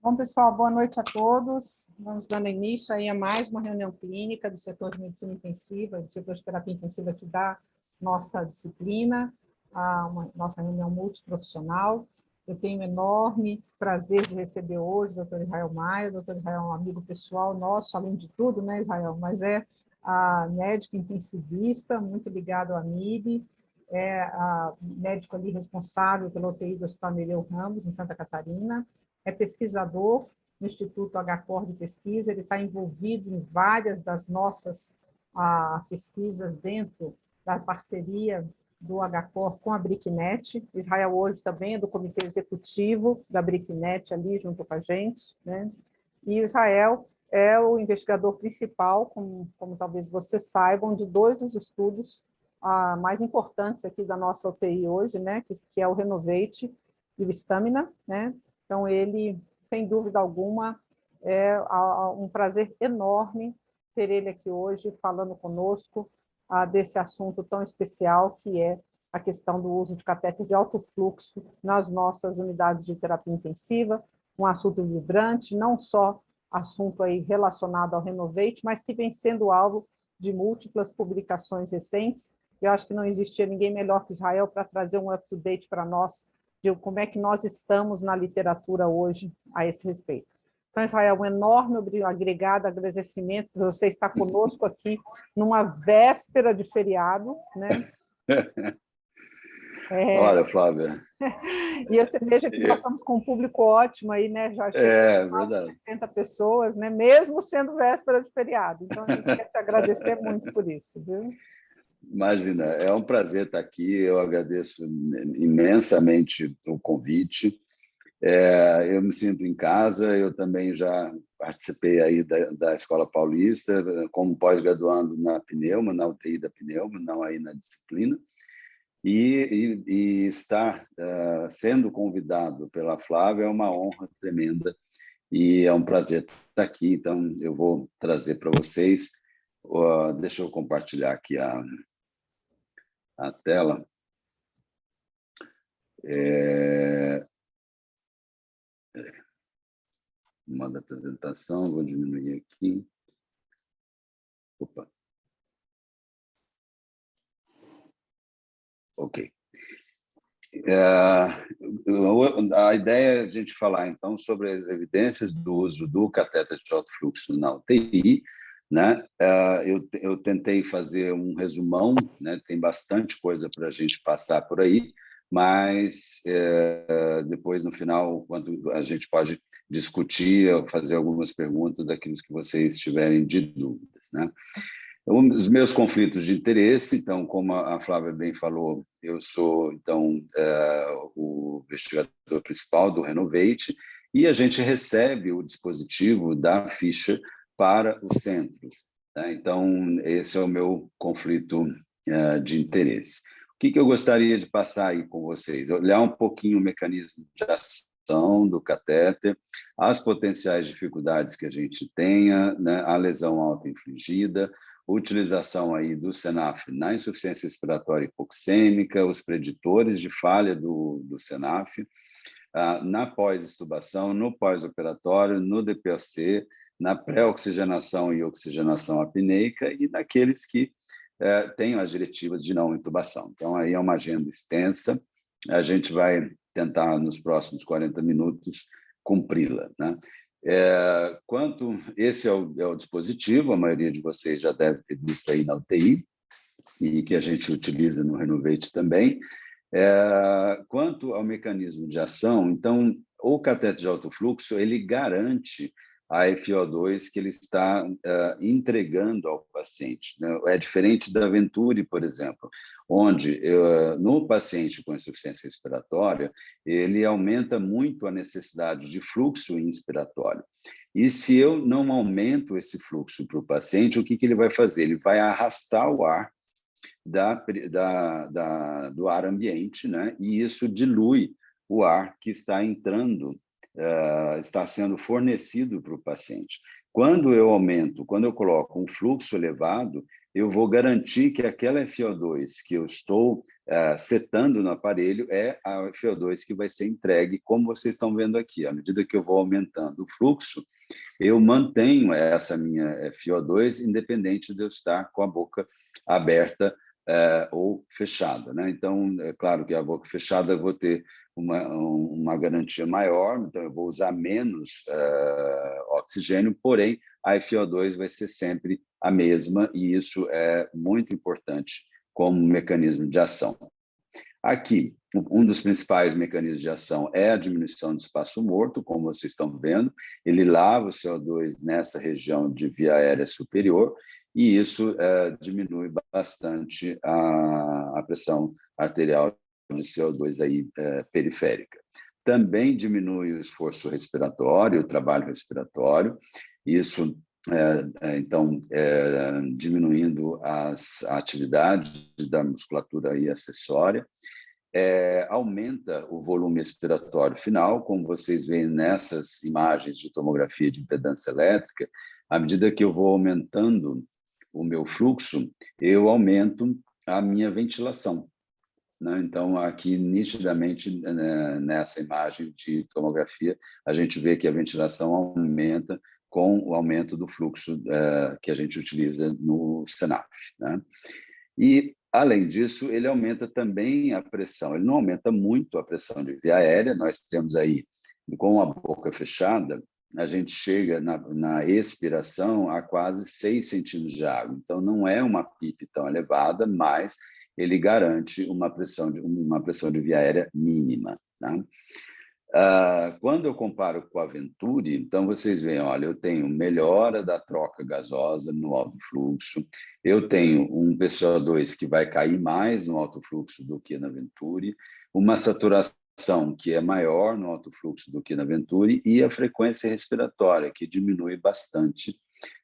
Bom, pessoal, boa noite a todos. Vamos dando início aí a mais uma reunião clínica do setor de medicina intensiva, do setor de terapia intensiva aqui da nossa disciplina, nossa reunião multiprofissional. Eu tenho um enorme prazer de receber hoje o doutor Israel Maia. O doutor Israel é um amigo pessoal nosso, além de tudo, né, Israel? Mas é médico intensivista, muito ligado ao AMIB, médico ali responsável pela UTI do Hospital Nereu Ramos, em Santa Catarina, é pesquisador no Instituto HCOR de Pesquisa, ele está envolvido em várias das nossas pesquisas dentro da parceria do HCOR com a BRICNET. Israel hoje também é do comitê executivo da BRICNET ali junto com a gente, né? E o Israel é o investigador principal, como talvez vocês saibam, de dois dos estudos mais importantes aqui da nossa UTI hoje, né? Que é o Renovate e o Stamina, né? Então, ele, sem dúvida alguma, é um prazer enorme ter ele aqui hoje falando conosco desse assunto tão especial, que é a questão do uso de catéter de alto fluxo nas nossas unidades de terapia intensiva, um assunto vibrante, não só assunto aí relacionado ao Renovate, mas que vem sendo alvo de múltiplas publicações recentes. Eu acho que não existia ninguém melhor que Israel para trazer um up-to-date para nós de como é que nós estamos na literatura hoje a esse respeito. Então, Israel, um enorme agradecimento por você estar conosco aqui numa véspera de feriado, né? Olha, Flávia. E você veja que nós estamos com um público ótimo aí, né? Já chegou a 60 pessoas, né? Mesmo sendo véspera de feriado. Então, a gente quer te agradecer muito por isso, viu? Imagina, é um prazer estar aqui, eu agradeço imensamente o convite. Eu me sinto em casa, eu também já participei aí da Escola Paulista, como pós-graduando na Pneuma, na UTI da Pneuma, não aí na disciplina, e estar sendo convidado pela Flávia é uma honra tremenda e é um prazer estar aqui, então eu vou trazer para vocês, deixa eu compartilhar aqui a tela. Manda apresentação, vou diminuir aqui. Opa. Ok. A ideia é a gente falar, então, sobre as evidências do uso do catéter de alto fluxo na UTI, né? Eu tentei fazer um resumão, né? Tem bastante coisa para a gente passar por aí, mas depois, no final, quando a gente pode discutir, fazer algumas perguntas daquilo que vocês tiverem de dúvidas, né? Os meus conflitos de interesse, então, como a Flávia bem falou, eu sou, então, o investigador principal do Renovate, e a gente recebe o dispositivo da ficha para os centros, tá? Então, esse é o meu conflito de interesse. O que eu gostaria de passar aí com vocês? Olhar um pouquinho o mecanismo de ação do catéter, as potenciais dificuldades que a gente tenha, né? A lesão auto-infligida, utilização aí do SENAF na insuficiência respiratória hipoxêmica, os preditores de falha do SENAF, na pós-extubação, no pós-operatório, no DPOC, na pré-oxigenação e oxigenação apneica e naqueles que têm as diretivas de não intubação. Então, aí é uma agenda extensa, a gente vai tentar, nos próximos 40 minutos, cumpri-la, né? Esse é o dispositivo, a maioria de vocês já deve ter visto aí na UTI, e que a gente utiliza no Renovate também. Quanto ao mecanismo de ação, então, o catéter de alto fluxo, ele garante a FiO2 que ele está entregando ao paciente, né? É diferente da Venturi, por exemplo, onde no paciente com insuficiência respiratória, ele aumenta muito a necessidade de fluxo inspiratório. E se eu não aumento esse fluxo para o paciente, o que ele vai fazer? Ele vai arrastar o ar do ar ambiente, né? E isso dilui o ar que está entrando, está sendo fornecido para o paciente. Quando eu coloco um fluxo elevado, eu vou garantir que aquela FiO2 que eu estou setando no aparelho, é a FiO2 que vai ser entregue, como vocês estão vendo aqui. À medida que eu vou aumentando o fluxo, eu mantenho essa minha FiO2, independente de eu estar com a boca aberta ou fechada, né? Então, é claro que a boca fechada eu vou ter uma garantia maior, então eu vou usar menos oxigênio, porém, a FiO2 vai ser sempre a mesma, e isso é muito importante como mecanismo de ação. Aqui, um dos principais mecanismos de ação é a diminuição do espaço morto, como vocês estão vendo. Ele lava o CO2 nessa região de via aérea superior, e isso diminui bastante a pressão arterial de CO2 aí, periférica. Também diminui o esforço respiratório, o trabalho respiratório. Isso então, diminuindo a atividade da musculatura aí acessória, aumenta o volume expiratório final, como vocês veem nessas imagens de tomografia de impedância elétrica. À medida que eu vou aumentando o meu fluxo, eu aumento a minha ventilação, né? Então, aqui, nitidamente, nessa imagem de tomografia, a gente vê que a ventilação aumenta com o aumento do fluxo que a gente utiliza no SENAP, né? E, além disso, ele aumenta também a pressão. Ele não aumenta muito a pressão de via aérea. Nós temos aí, com a boca fechada, a gente chega na expiração a quase 6 centímetros de água. Então, não é uma PIP tão elevada, mas ele garante uma pressão de via aérea mínima, tá? Quando eu comparo com a Venturi, então vocês veem, olha, eu tenho melhora da troca gasosa no alto fluxo, eu tenho um PCO2 que vai cair mais no alto fluxo do que na Venturi, uma saturação que é maior no alto fluxo do que na Venturi, e a frequência respiratória, que diminui bastante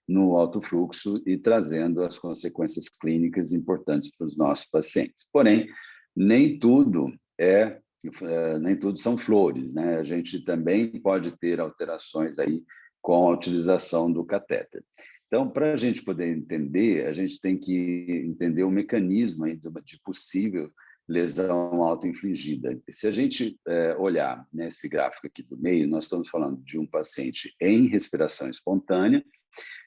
no alto fluxo e trazendo as consequências clínicas importantes para os nossos pacientes. Porém, nem tudo são flores, né? A gente também pode ter alterações aí com a utilização do catéter. Então, para a gente poder entender, a gente tem que entender o mecanismo aí de possível lesão autoinfligida. Se a gente olhar nesse gráfico aqui do meio, nós estamos falando de um paciente em respiração espontânea.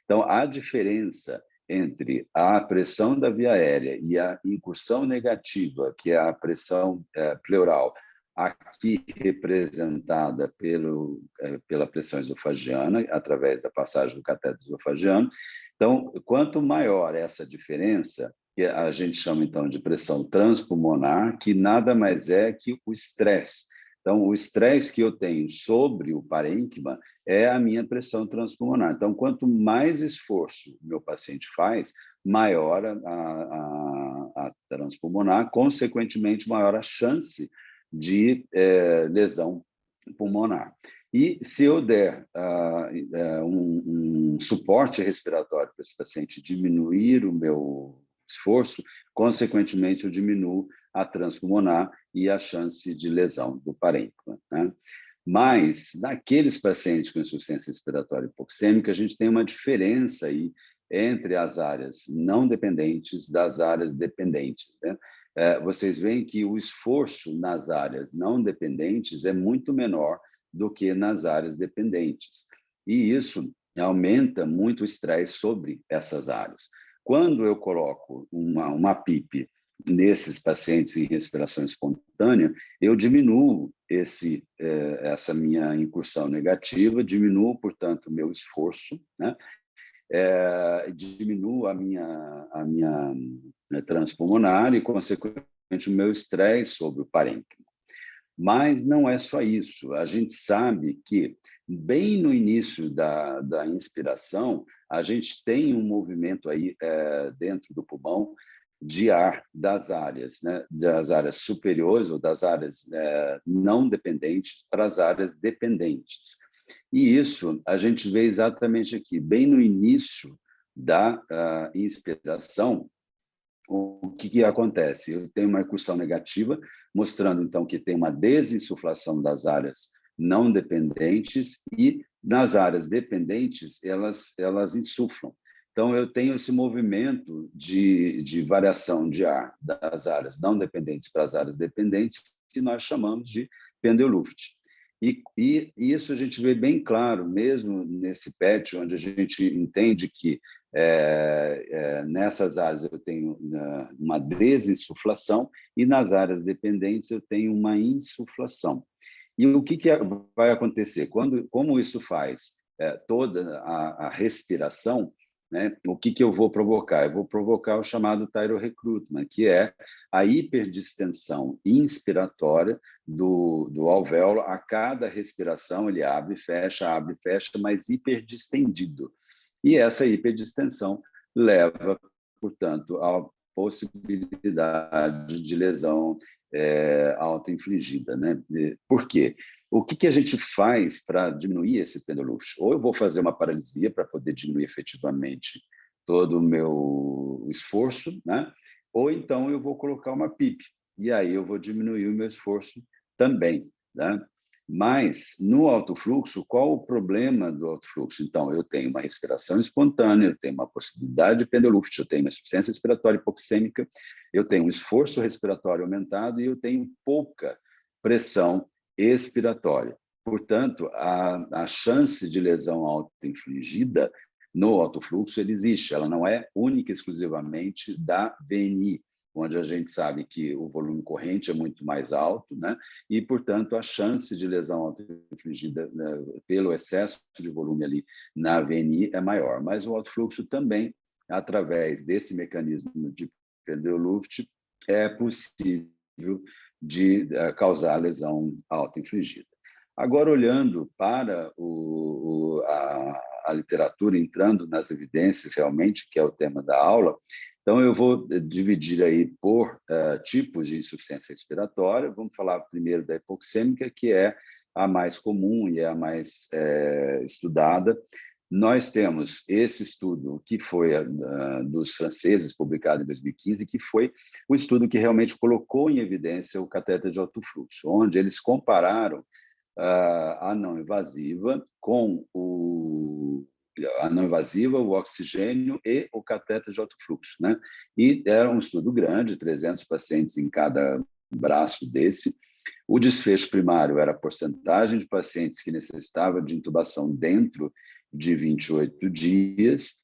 Então, a diferença entre a pressão da via aérea e a incursão negativa, que é a pressão pleural, aqui representada pela pressão esofagiana, através da passagem do cateter esofagiano. Então, quanto maior essa diferença, que a gente chama, então, de pressão transpulmonar, que nada mais é que o estresse. Então, o estresse que eu tenho sobre o parênquima é a minha pressão transpulmonar. Então, quanto mais esforço o meu paciente faz, maior a transpulmonar, consequentemente, maior a chance de lesão pulmonar. E se eu der um suporte respiratório para esse paciente, diminuir o meu esforço, consequentemente, eu diminuo a transpulmonar e a chance de lesão do parênquima, né? Mas, naqueles pacientes com insuficiência respiratória hipoxêmica, a gente tem uma diferença aí entre as áreas não dependentes das áreas dependentes, né? Vocês veem que o esforço nas áreas não dependentes é muito menor do que nas áreas dependentes. E isso aumenta muito o estresse sobre essas áreas. Quando eu coloco uma PIP nesses pacientes em respiração espontânea, eu diminuo essa minha incursão negativa, diminuo, portanto, o meu esforço, né? Diminuo a minha transpulmonar e, consequentemente, o meu estresse sobre o parênquima. Mas não é só isso. A gente sabe que, bem no início da inspiração, a gente tem um movimento aí dentro do pulmão de ar das áreas, né, das áreas superiores ou das áreas não dependentes para as áreas dependentes. E isso a gente vê exatamente aqui, bem no início da inspiração. O que acontece? Eu tenho uma incursão negativa, mostrando, então, que tem uma desinsuflação das áreas não dependentes, e nas áreas dependentes, elas insuflam. Então, eu tenho esse movimento de variação de ar das áreas não dependentes para as áreas dependentes, que nós chamamos de Pendeluft. E isso a gente vê bem claro, mesmo nesse PET, onde a gente entende que nessas áreas eu tenho uma desinsuflação e nas áreas dependentes eu tenho uma insuflação. E o que vai acontecer? Como isso faz toda a respiração, né? O que eu vou provocar? Eu vou provocar o chamado thyrorecruitment, que é a hiperdistensão inspiratória do alvéolo. A cada respiração ele abre e fecha, mas hiperdistendido. E essa hiperdistensão leva, portanto, à possibilidade de lesão autoinfligida, né? Por quê? O que a gente faz para diminuir esse Pendeluft? Ou eu vou fazer uma paralisia para poder diminuir efetivamente todo o meu esforço, né? Ou então eu vou colocar uma PIP, e aí eu vou diminuir o meu esforço também, né? Mas, no alto fluxo, qual o problema do alto fluxo? Então, eu tenho uma respiração espontânea, eu tenho uma possibilidade de Pendeluft, eu tenho uma insuficiência respiratória hipoxêmica, eu tenho um esforço respiratório aumentado e eu tenho pouca pressão expiratória. Portanto, a chance de lesão autoinfligida no alto fluxo ele existe, ela não é única e exclusivamente da VNI, onde a gente sabe que o volume corrente é muito mais alto, né? E, portanto, a chance de lesão autoinfligida, né, pelo excesso de volume ali na VNI é maior. Mas o alto fluxo também, através desse mecanismo de Pendeluft, é possível de causar lesão autoinfligida. Agora, olhando para a literatura, entrando nas evidências realmente, que é o tema da aula, então eu vou dividir aí por tipos de insuficiência respiratória. Vamos falar primeiro da hipoxêmica, que é a mais comum e é a mais estudada. Nós temos esse estudo que foi dos franceses, publicado em 2015, que foi o estudo que realmente colocou em evidência o catéter de alto fluxo, onde eles compararam a não invasiva com a não invasiva, o oxigênio e o catéter de alto fluxo, né? E era um estudo grande, 300 pacientes em cada braço desse. O desfecho primário era a porcentagem de pacientes que necessitavam de intubação dentro de 28 dias,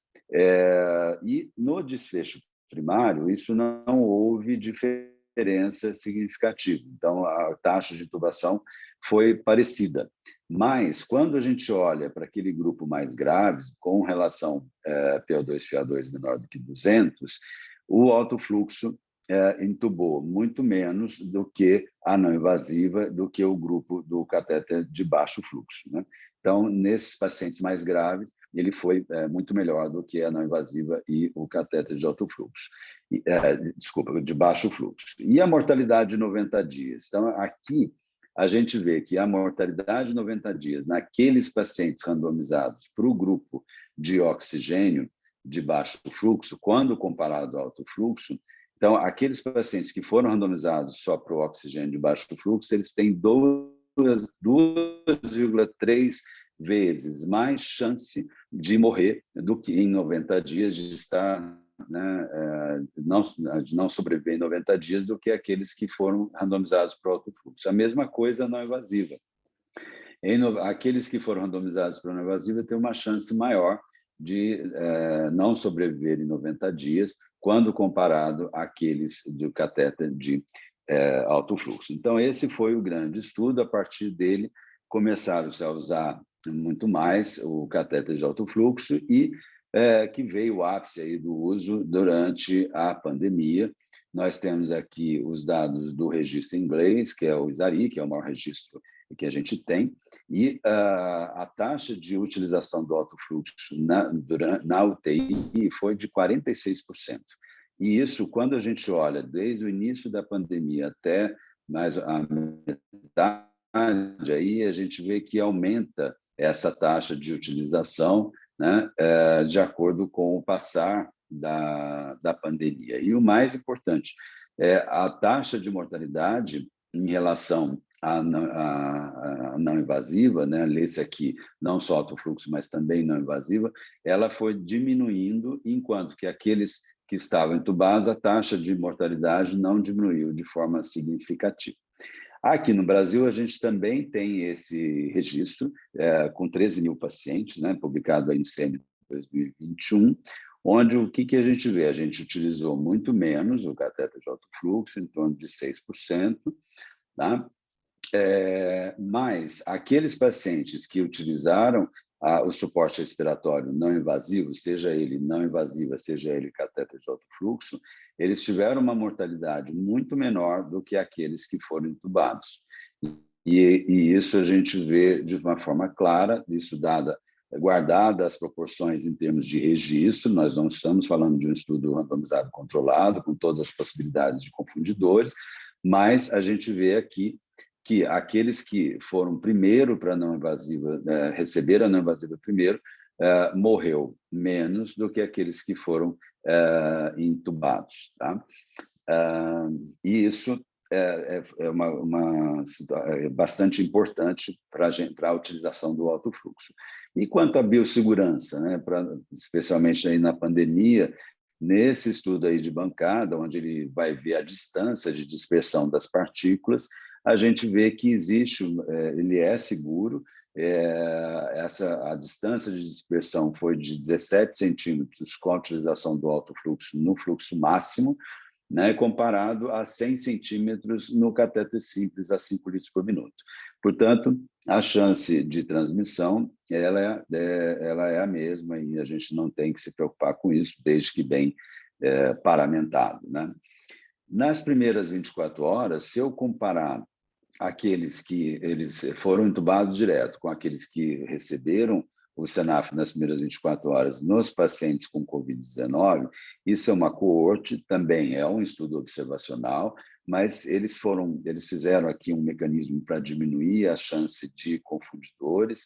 e no desfecho primário isso não houve diferença significativa. Então, a taxa de intubação foi parecida. Mas, quando a gente olha para aquele grupo mais grave, com relação PO2, FiO2 menor do que 200, o alto fluxo intubou muito menos do que a não invasiva, do que o grupo do catéter de baixo fluxo, né? Então, nesses pacientes mais graves, ele foi muito melhor do que a não invasiva e o catéter de alto fluxo. Desculpa, de baixo fluxo. E a mortalidade de 90 dias? Então, aqui a gente vê que a mortalidade de 90 dias naqueles pacientes randomizados para o grupo de oxigênio de baixo fluxo, quando comparado ao alto fluxo, então, aqueles pacientes que foram randomizados só para o oxigênio de baixo fluxo, eles têm 2,3 vezes mais chance de morrer do que em 90 dias, de estar, né, de não sobreviver em 90 dias, do que aqueles que foram randomizados para o alto fluxo. A mesma coisa não invasiva. Aqueles que foram randomizados para a não invasiva têm uma chance maior de não sobreviver em 90 dias, quando comparado àqueles do catéter de alto fluxo. Então, esse foi o grande estudo. A partir dele, começaram-se a usar muito mais o catéter de alto fluxo e que veio o ápice aí do uso durante a pandemia. Nós temos aqui os dados do registro inglês, que é o ISARI, que é o maior registro que a gente tem, e a taxa de utilização do alto fluxo na UTI foi de 46%. E isso, quando a gente olha desde o início da pandemia até mais a metade, aí a gente vê que aumenta essa taxa de utilização, né, de acordo com o passar da pandemia. E o mais importante, a taxa de mortalidade em relação a não invasiva, né? Lê-se aqui não só alto fluxo, mas também não invasiva, ela foi diminuindo, enquanto que aqueles que estavam entubados, a taxa de mortalidade não diminuiu de forma significativa. Aqui no Brasil, a gente também tem esse registro, com 13 mil pacientes, né, publicado aí no CM 2021, onde o que a gente vê? A gente utilizou muito menos o cateter de alto fluxo, em torno de 6%, tá? Mas aqueles pacientes que utilizaram o suporte respiratório não invasivo, seja ele não invasiva, seja ele cateter de alto fluxo, eles tiveram uma mortalidade muito menor do que aqueles que foram intubados. E isso a gente vê de uma forma clara, isso guardada as proporções em termos de registro, nós não estamos falando de um estudo randomizado controlado, com todas as possibilidades de confundidores, mas a gente vê aqui que aqueles que foram primeiro para a não invasiva, receberam a não invasiva primeiro, morreu menos do que aqueles que foram intubados. Tá? E isso é bastante importante para a utilização do alto fluxo. E quanto à biossegurança, né, especialmente aí na pandemia, nesse estudo aí de bancada, onde ele vai ver a distância de dispersão das partículas, a gente vê que existe, ele é seguro, a distância de dispersão foi de 17 centímetros com a utilização do alto fluxo no fluxo máximo, né, comparado a 100 centímetros no catéter simples a 5 litros por minuto. Portanto, a chance de transmissão ela é a mesma e a gente não tem que se preocupar com isso, desde que bem paramentado. Né? Nas primeiras 24 horas, se eu comparar aqueles que eles foram intubados direto com aqueles que receberam o Senaf nas primeiras 24 horas nos pacientes com Covid-19, isso é uma coorte, também é um estudo observacional, mas eles fizeram aqui um mecanismo para diminuir a chance de confundidores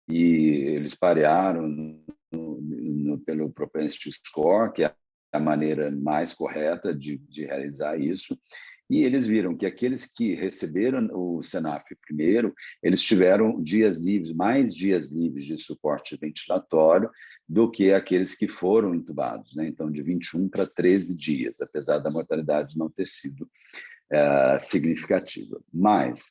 e eles parearam pelo propensity score, que é a maneira mais correta de realizar isso. E eles viram que aqueles que receberam o Senaf primeiro, eles tiveram mais dias livres de suporte ventilatório do que aqueles que foram intubados, né? Então, de 21 para 13 dias, apesar da mortalidade não ter sido significativa. Mas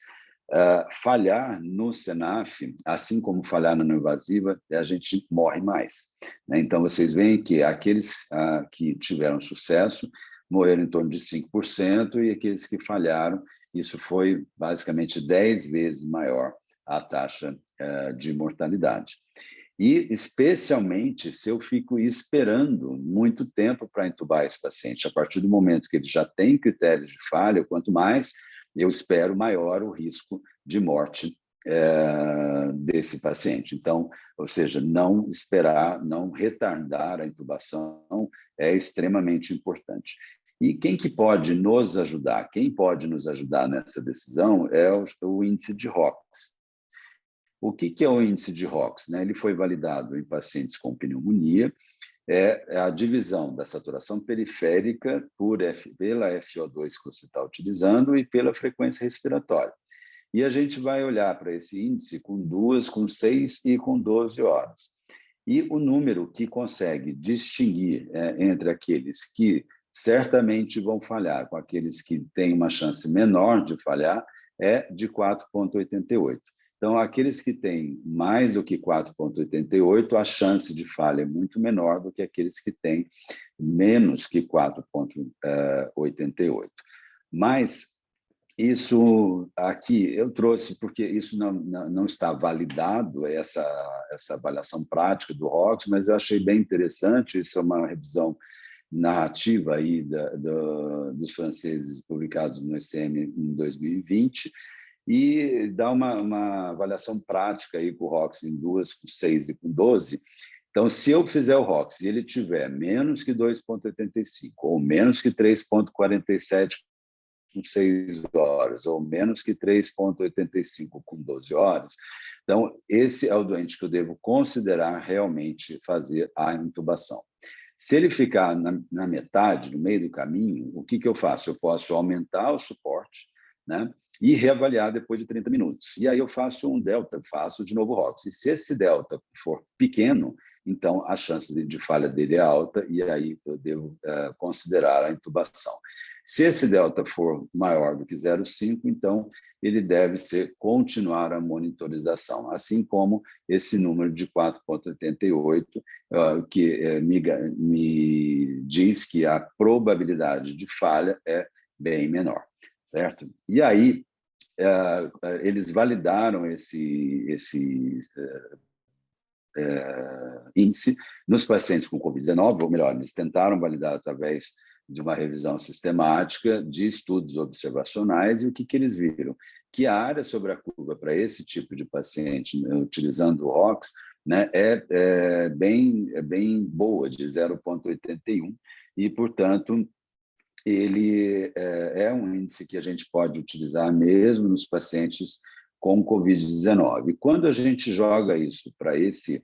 falhar no Senaf, assim como falhar na não invasiva, a gente morre mais. Né? Então, vocês veem que aqueles que tiveram sucesso morreram em torno de 5%, e aqueles que falharam, isso foi basicamente 10 vezes maior a taxa de mortalidade. E, especialmente, se eu fico esperando muito tempo para intubar esse paciente, a partir do momento que ele já tem critérios de falha, quanto mais eu espero, maior o risco de morte desse paciente. Então, ou seja, não esperar, não retardar a intubação é extremamente importante. E quem que pode nos ajudar? Quem pode nos ajudar nessa decisão é o índice de ROX. O que é o índice de ROX? Né? Ele foi validado em pacientes com pneumonia, é a divisão da saturação periférica pela FO2 que você está utilizando e pela frequência respiratória. E a gente vai olhar para esse índice com 2, com 6 e com 12 horas. E o número que consegue distinguir entre aqueles que certamente vão falhar com aqueles que têm uma chance menor de falhar é de 4,88. Então, aqueles que têm mais do que 4,88, a chance de falha é muito menor do que aqueles que têm menos que 4,88. Mas isso aqui eu trouxe porque isso não está validado, essa avaliação prática do ROX, mas eu achei bem interessante, isso é uma revisão narrativa aí dos franceses publicados no ECM em 2020, e dá uma avaliação prática aí com o ROX em 2, com 6 e com 12. Então, se eu fizer o ROX e ele tiver menos que 2,85 ou menos que 3,47 com 6 horas, ou menos que 3,85 com 12 horas, então, esse é o doente que eu devo considerar realmente fazer a intubação. Se ele ficar na metade, no meio do caminho, o que eu faço? Eu posso aumentar o suporte, né? e reavaliar depois de 30 minutos. E aí eu faço um delta, faço de novo ROX. E se esse delta for pequeno, então a chance de falha dele é alta e aí eu devo considerar a intubação. Se esse delta for maior do que 0,5, então ele deve continuar a monitorização, assim como esse número de 4,88, que me diz que a probabilidade de falha é bem menor, certo? E aí, eles validaram esse índice nos pacientes com Covid-19, ou melhor, eles tentaram validar através de uma revisão sistemática de estudos observacionais, e o que eles viram? Que a área sobre a curva para esse tipo de paciente, utilizando o ROX, né, é bem boa, de 0,81, e, portanto, ele é um índice que a gente pode utilizar mesmo nos pacientes com Covid-19. Quando a gente joga isso para esse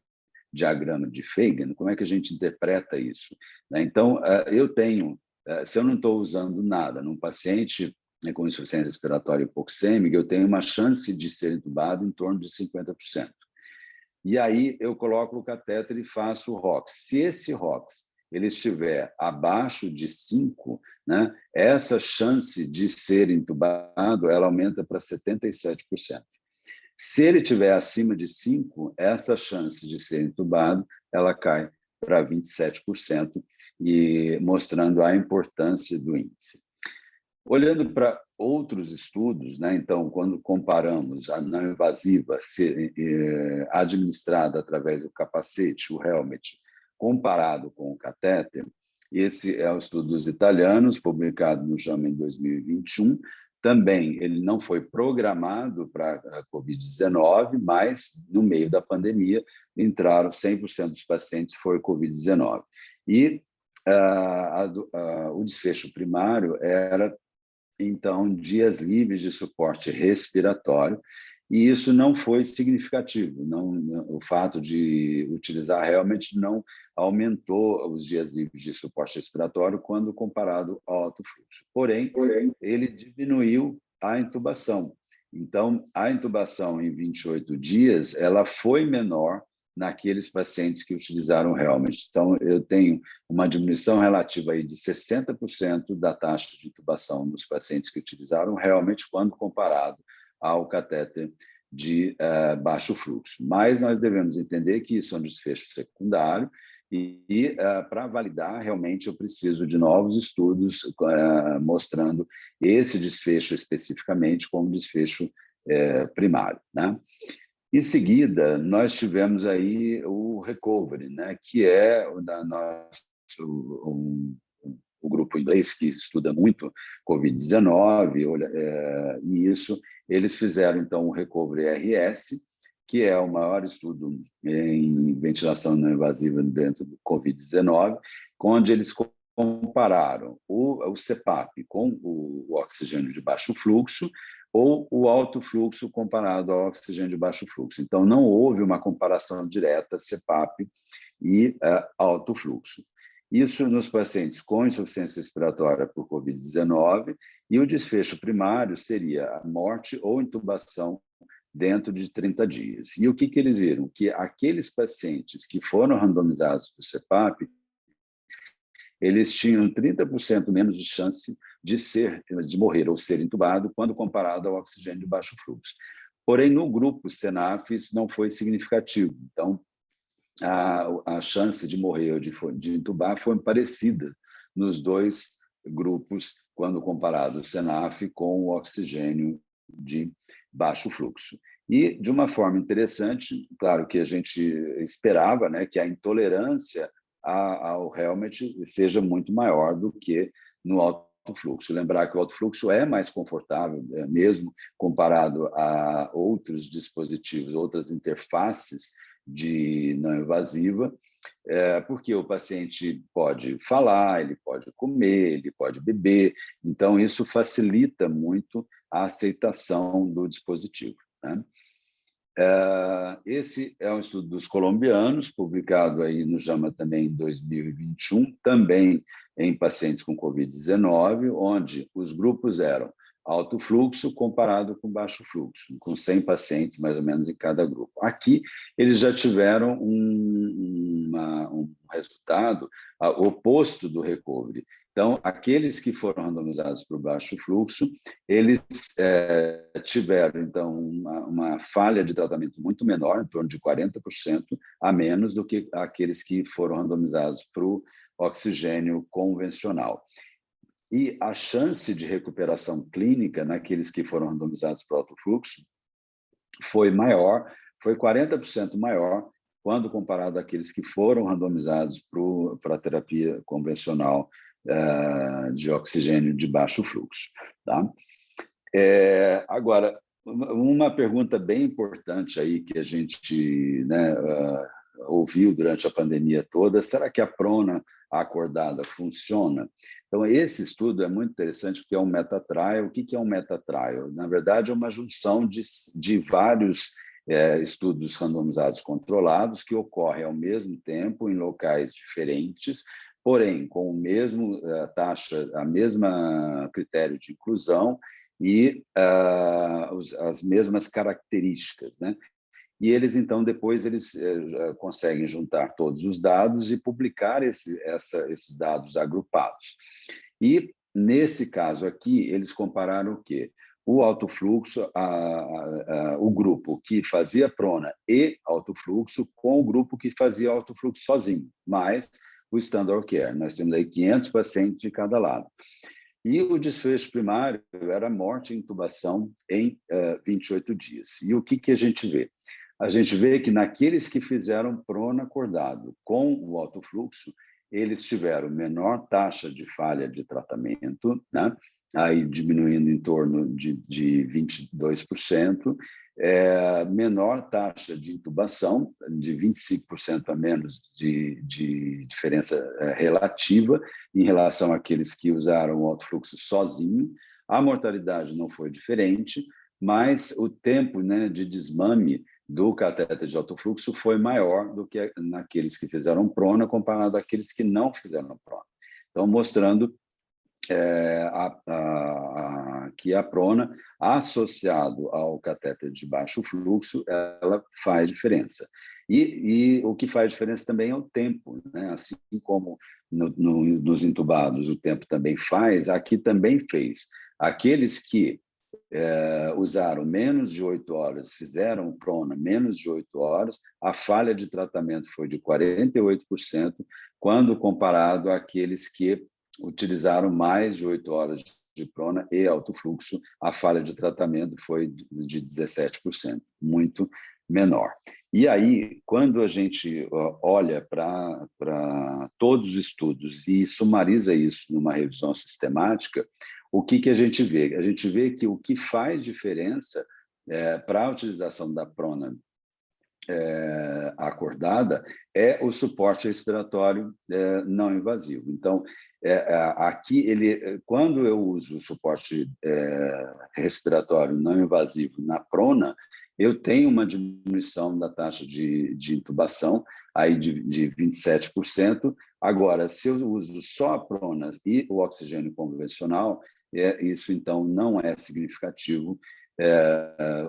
diagrama de Fagan, como é que a gente interpreta isso? Então, se eu não estou usando nada num paciente com insuficiência respiratória hipoxêmica, eu tenho uma chance de ser entubado em torno de 50%. E aí eu coloco o catéter e faço o ROX. Se esse ROX ele estiver abaixo de 5, né, essa chance de ser entubado ela aumenta para 77%. Se ele estiver acima de 5, essa chance de ser entubado ela cai para 27%, e mostrando a importância do índice. Olhando para outros estudos, né, então, quando comparamos a não invasiva administrada através do capacete, o helmet, comparado com o catéter, esse é o estudo dos italianos, publicado no JAMA em 2021. Também ele não foi programado para a Covid-19, mas no meio da pandemia entraram 100% dos pacientes foi Covid-19. E o desfecho primário era, então, dias livres de suporte respiratório, e isso não foi significativo. O fato de utilizar realmente não aumentou os dias livres de suporte respiratório quando comparado ao alto fluxo. Porém, ele diminuiu a intubação. Então, a intubação em 28 dias ela foi menor naqueles pacientes que utilizaram realmente. Então, eu tenho uma diminuição relativa aí de 60% da taxa de intubação nos pacientes que utilizaram realmente quando comparado ao catéter de baixo fluxo. Mas nós devemos entender que isso é um desfecho secundário e para validar, realmente, eu preciso de novos estudos mostrando esse desfecho especificamente como desfecho primário, né? Em seguida, nós tivemos aí o Recovery, né, que é o grupo inglês que estuda muito Covid-19, e isso, eles fizeram, então, o Recovery RS, que é o maior estudo em ventilação não invasiva dentro do Covid-19, onde eles compararam o CPAP com o oxigênio de baixo fluxo, ou o alto fluxo comparado ao oxigênio de baixo fluxo. Então, não houve uma comparação direta CPAP e alto fluxo. Isso nos pacientes com insuficiência respiratória por Covid-19, e o desfecho primário seria a morte ou intubação dentro de 30 dias. E o que eles viram? Que aqueles pacientes que foram randomizados para o CPAP, eles tinham 30% menos de chance de morrer ou ser entubado quando comparado ao oxigênio de baixo fluxo. Porém, no grupo SENAF, isso não foi significativo. Então, a chance de morrer ou de entubar foi parecida nos dois grupos quando comparado o SENAF com o oxigênio de baixo fluxo. E, de uma forma interessante, claro que a gente esperava, né, que a intolerância ao helmet seja muito maior do que no alto fluxo. Lembrar que o alto fluxo é mais confortável, mesmo comparado a outros dispositivos, outras interfaces de não invasiva, porque o paciente pode falar, ele pode comer, ele pode beber, então isso facilita muito a aceitação do dispositivo, né? Esse é um estudo dos colombianos, publicado aí no JAMA também em 2021, também em pacientes com Covid-19, onde os grupos eram alto fluxo comparado com baixo fluxo, com 100 pacientes mais ou menos em cada grupo. Aqui, eles já tiveram um resultado oposto do recovery. Então, aqueles que foram randomizados para o baixo fluxo, eles tiveram, então, uma falha de tratamento muito menor, em torno de 40% a menos do que aqueles que foram randomizados para o oxigênio convencional. E a chance de recuperação clínica naqueles que foram randomizados para o alto fluxo foi maior, foi 40% maior quando comparado àqueles que foram randomizados para a terapia convencional de oxigênio de baixo fluxo. Tá? Agora, uma pergunta bem importante aí que a gente ouviu durante a pandemia toda, será que a prona acordada funciona? Então, esse estudo é muito interessante porque é um meta-trial. O que é um meta-trial? Na verdade, é uma junção de vários estudos randomizados controlados que ocorrem ao mesmo tempo em locais diferentes, porém, com o mesmo taxa, a mesma critério de inclusão e as mesmas características, né? E eles, então, depois eles conseguem juntar todos os dados e publicar esses dados agrupados. E, nesse caso aqui, eles compararam o quê? O alto fluxo, o grupo que fazia prona e alto fluxo com o grupo que fazia alto fluxo sozinho, mais o standard care. Nós temos aí 500 pacientes de cada lado. E o desfecho primário era morte e intubação em 28 dias. E o que a gente vê? A gente vê que naqueles que fizeram prona acordado com o alto fluxo, eles tiveram menor taxa de falha de tratamento, né? Aí diminuindo em torno de 22%, menor taxa de intubação, de 25% a menos de diferença relativa em relação àqueles que usaram o alto fluxo sozinho. A mortalidade não foi diferente, mas o tempo, né, de desmame do catéter de alto fluxo foi maior do que naqueles que fizeram prona comparado àqueles que não fizeram prona. Então, mostrando que a prona, associado ao catéter de baixo fluxo, ela faz diferença. E o que faz diferença também é o tempo, né? Assim como nos intubados o tempo também faz, aqui também fez. Aqueles que usaram menos de 8 horas, fizeram prona menos de 8 horas, a falha de tratamento foi de 48%, quando comparado àqueles que utilizaram mais de 8 horas de prona e alto fluxo, a falha de tratamento foi de 17%, muito menor. E aí, quando a gente olha para todos os estudos e sumariza isso numa revisão sistemática, o que a gente vê? A gente vê que o que faz diferença para a utilização da prona acordada é o suporte respiratório não invasivo. Então, aqui, quando eu uso o suporte respiratório não invasivo na prona, eu tenho uma diminuição da taxa de intubação aí de 27%. Agora, se eu uso só a prona e o oxigênio convencional, isso, então, não é significativo,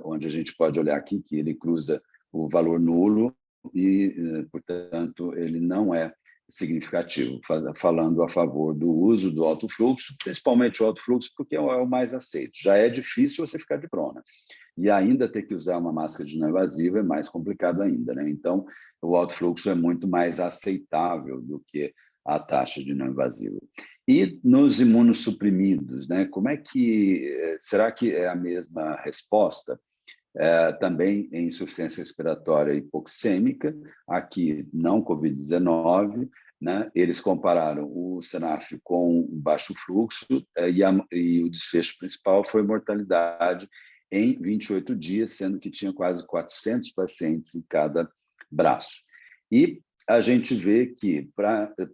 onde a gente pode olhar aqui que ele cruza o valor nulo e, portanto, ele não é significativo, falando a favor do uso do alto fluxo, principalmente o alto fluxo, porque é o mais aceito. Já é difícil você ficar de prona. E ainda ter que usar uma máscara de não invasiva é mais complicado ainda, né? Então, o alto fluxo é muito mais aceitável do que a taxa de não invasiva. E nos imunossuprimidos, né? Como é que será que é a mesma resposta? Também em insuficiência respiratória hipoxêmica, aqui não Covid-19, né? Eles compararam o SENAF com o baixo fluxo e o desfecho principal foi mortalidade em 28 dias, sendo que tinha quase 400 pacientes em cada braço. E a gente vê que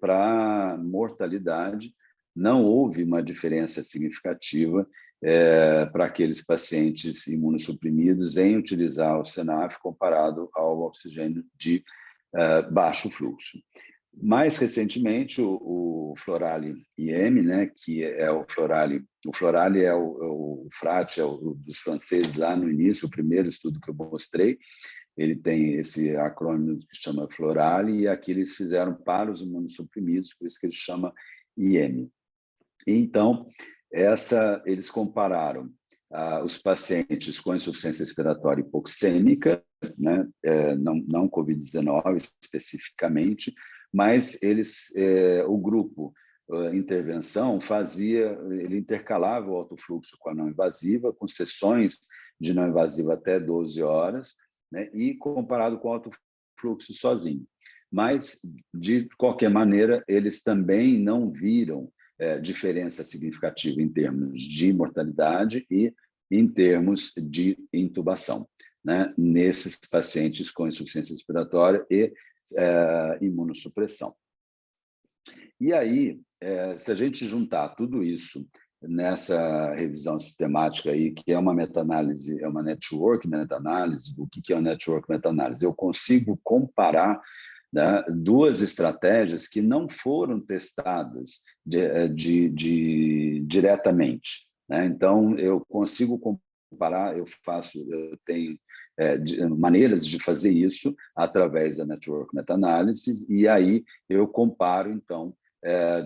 para mortalidade não houve uma diferença significativa para aqueles pacientes imunossuprimidos em utilizar o SENAF comparado ao oxigênio de baixo fluxo. Mais recentemente, o Florali IM, né, que é o Florali é o Frate, dos franceses lá no início, o primeiro estudo que eu mostrei, ele tem esse acrônimo que chama Florali, e aqui eles fizeram para os imunossuprimidos, por isso que ele chama IM. Então, eles compararam os pacientes com insuficiência respiratória hipoxêmica, né, não Covid-19 especificamente, mas o grupo intervenção ele intercalava o alto fluxo com a não invasiva, com sessões de não invasiva até 12 horas, né, e comparado com o alto fluxo sozinho. Mas, de qualquer maneira, eles também não viram diferença significativa em termos de mortalidade e em termos de intubação, né, nesses pacientes com insuficiência respiratória e imunossupressão. E aí, se a gente juntar tudo isso nessa revisão sistemática aí, que é uma meta-análise, é uma network meta-análise, o que é uma network meta-análise? Eu consigo comparar, né, duas estratégias que não foram testadas diretamente, né? Então, eu consigo comparar, eu tenho maneiras de fazer isso através da network meta-análise, e aí eu comparo, então,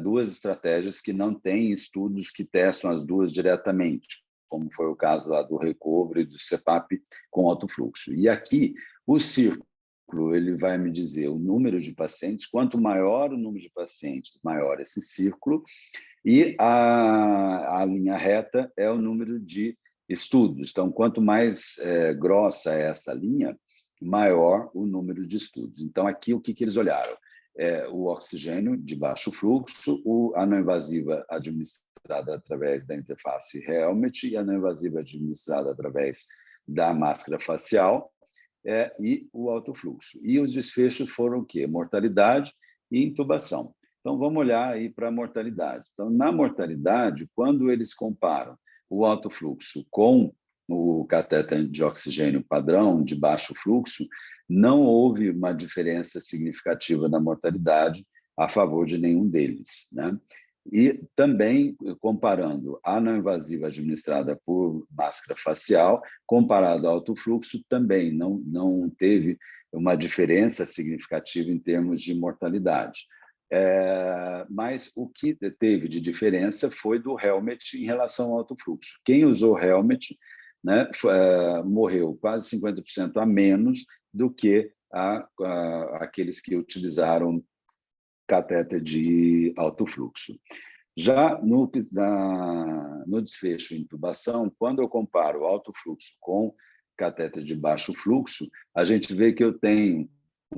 duas estratégias que não têm estudos que testam as duas diretamente, como foi o caso lá do recovery do CPAP com alto fluxo. E aqui, o círculo, ele vai me dizer o número de pacientes, quanto maior o número de pacientes, maior esse círculo, e a linha reta é o número de estudos. Então, quanto mais grossa é essa linha, maior o número de estudos. Então, aqui, o que eles olharam? O oxigênio de baixo fluxo, a não invasiva administrada através da interface Helmet e a não invasiva administrada através da máscara facial, e o alto fluxo. E os desfechos foram o quê? Mortalidade e intubação. Então, vamos olhar aí para a mortalidade. Então, na mortalidade, quando eles comparam o alto fluxo com o catéter de oxigênio padrão de baixo fluxo, não houve uma diferença significativa na mortalidade a favor de nenhum deles, né? E também, comparando a não invasiva administrada por máscara facial, comparado ao alto fluxo, também não teve uma diferença significativa em termos de mortalidade. Mas o que teve de diferença foi do helmet em relação ao alto fluxo. Quem usou helmet, né, morreu quase 50% a menos do que aqueles que utilizaram catéter de alto fluxo. Já no desfecho intubação, quando eu comparo alto fluxo com catéter de baixo fluxo, a gente vê que eu tenho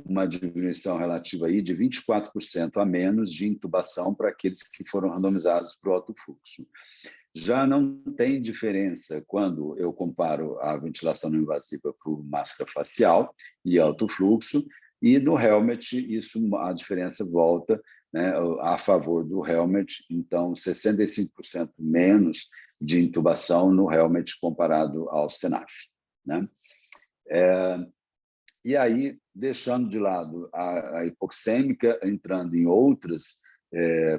uma diminuição relativa aí de 24% a menos de intubação para aqueles que foram randomizados para o alto fluxo. Já não tem diferença quando eu comparo a ventilação não invasiva por máscara facial e alto fluxo, e no helmet a diferença volta, né, a favor do helmet, então 65% menos de intubação no helmet comparado ao Senaf, né? E aí, deixando de lado a hipoxêmica, entrando em outros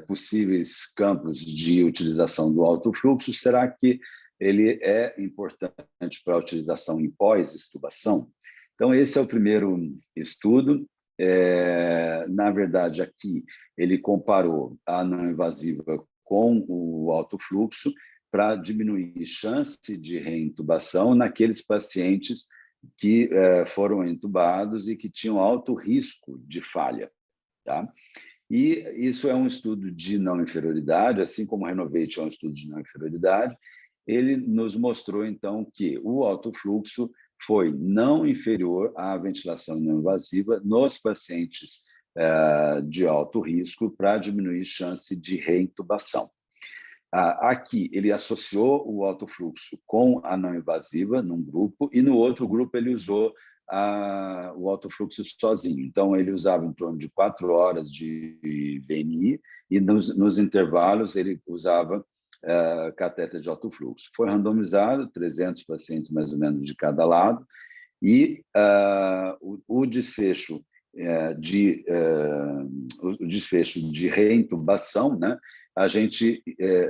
possíveis campos de utilização do alto fluxo, será que ele é importante para a utilização em pós-extubação? Então, esse é o primeiro estudo. Na verdade, aqui ele comparou a não invasiva com o alto fluxo para diminuir chance de reintubação naqueles pacientes que foram entubados e que tinham alto risco de falha, tá? E isso é um estudo de não inferioridade, assim como o Renovate é um estudo de não inferioridade. Ele nos mostrou, então, que o alto fluxo foi não inferior à ventilação não invasiva nos pacientes de alto risco para diminuir chance de reintubação. Aqui, ele associou o alto fluxo com a não invasiva num grupo, e no outro grupo ele usou o alto fluxo sozinho. Então, ele usava em torno de 4 horas de VNI, e nos intervalos ele usava catéter de alto fluxo. Foi randomizado, 300 pacientes mais ou menos de cada lado, e o desfecho o desfecho de reintubação, né, a gente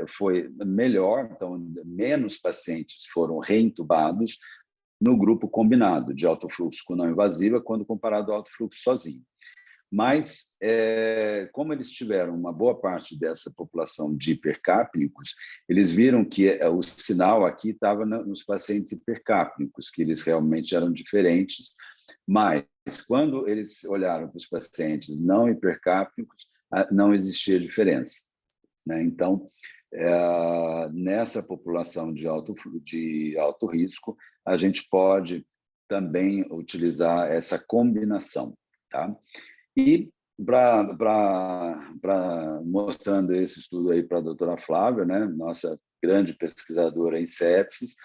foi melhor, então menos pacientes foram reintubados no grupo combinado de alto fluxo com não invasiva quando comparado ao alto fluxo sozinho. Mas, como eles tiveram uma boa parte dessa população de hipercápnicos, eles viram que o sinal aqui estava nos pacientes hipercápnicos, que eles realmente eram diferentes, mas quando eles olharam para os pacientes não hipercápnicos, não existia diferença, né? Então, nessa população de alto risco, a gente pode também utilizar essa combinação, tá? E mostrando esse estudo aí para a doutora Flávia, né, nossa grande pesquisadora em sepsis,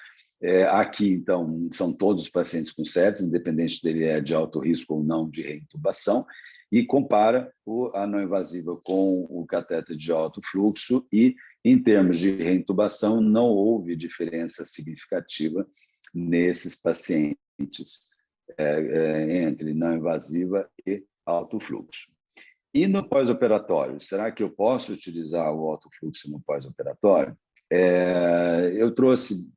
aqui, então, são todos os pacientes com sepsis, independente dele de alto risco ou não de reintubação, e compara a não invasiva com o catéter de alto fluxo e, em termos de reintubação, não houve diferença significativa nesses pacientes entre não invasiva e alto fluxo. E no pós-operatório, será que eu posso utilizar o alto fluxo no pós-operatório? Eu trouxe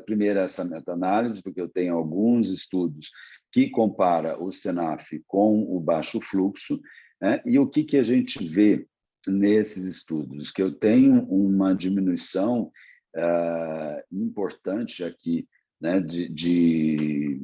primeiro essa meta-análise, porque eu tenho alguns estudos que compara o SENAF com o baixo fluxo, né? E o que a gente vê nesses estudos? Que eu tenho uma diminuição importante aqui, né, de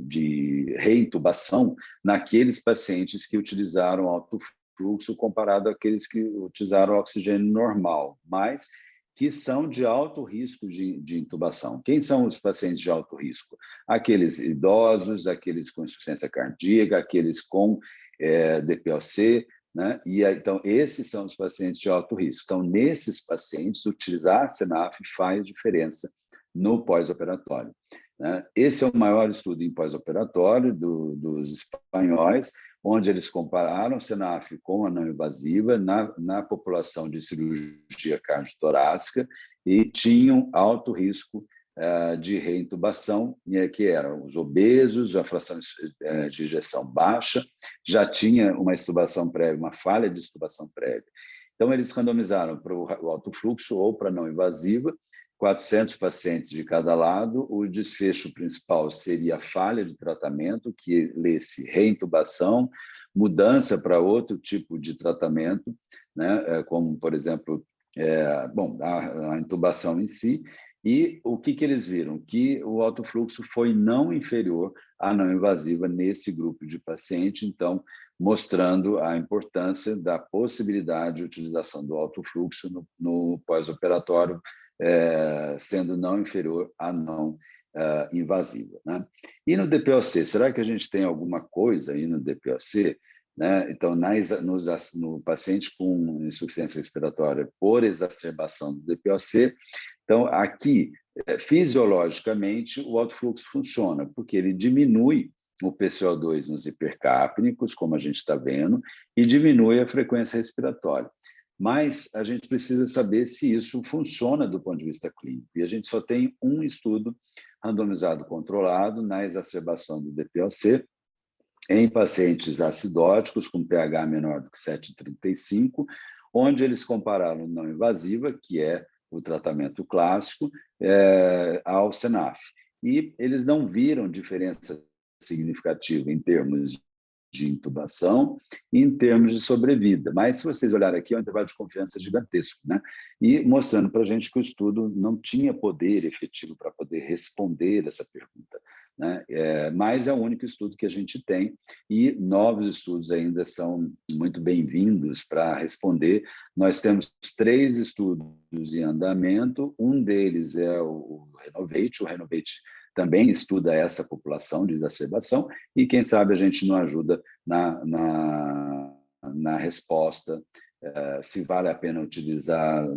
reintubação naqueles pacientes que utilizaram alto fluxo comparado àqueles que utilizaram oxigênio normal, mas que são de alto risco de intubação. Quem são os pacientes de alto risco? Aqueles idosos, aqueles com insuficiência cardíaca, aqueles com DPOC, né? Então, esses são os pacientes de alto risco. Então, nesses pacientes, utilizar a SENAF faz diferença no pós-operatório. Esse é o maior estudo em pós-operatório dos espanhóis, onde eles compararam o SENAF com a não invasiva na população de cirurgia cardiotorácica e tinham alto risco de reintubação, que eram os obesos, a fração de ejeção baixa, já tinha uma extubação prévia, uma falha de extubação prévia. Então, eles randomizaram para o alto fluxo ou para a não invasiva, 400 pacientes de cada lado. O desfecho principal seria a falha de tratamento, que lê-se reintubação, mudança para outro tipo de tratamento, né, como, por exemplo, a intubação em si. E o que eles viram? Que o alto fluxo foi não inferior à não invasiva nesse grupo de paciente, então, mostrando a importância da possibilidade de utilização do alto fluxo no pós-operatório, sendo não inferior à não invasiva, né? E no DPOC, será que a gente tem alguma coisa aí no DPOC? Né? Então, no paciente com insuficiência respiratória por exacerbação do DPOC, então, aqui, fisiologicamente, o alto fluxo funciona, porque ele diminui o PCO2 nos hipercápnicos, como a gente está vendo, e diminui a frequência respiratória. Mas a gente precisa saber se isso funciona do ponto de vista clínico. E a gente só tem um estudo randomizado controlado na exacerbação do DPOC em pacientes acidóticos com pH menor do que 7,35, onde eles compararam não invasiva, que é o tratamento clássico, ao SENAF. E eles não viram diferença significativa em termos de intubação e em termos de sobrevida. Mas, se vocês olharem aqui, é um intervalo de confiança gigantesco, né? E mostrando para a gente que o estudo não tinha poder efetivo para poder responder essa pergunta, né? Mas é o único estudo que a gente tem e novos estudos ainda são muito bem-vindos para responder. Nós temos 3 estudos em andamento, um deles é o Renovate também estuda essa população de exacerbação e, quem sabe, a gente não ajuda na resposta se vale a pena utilizar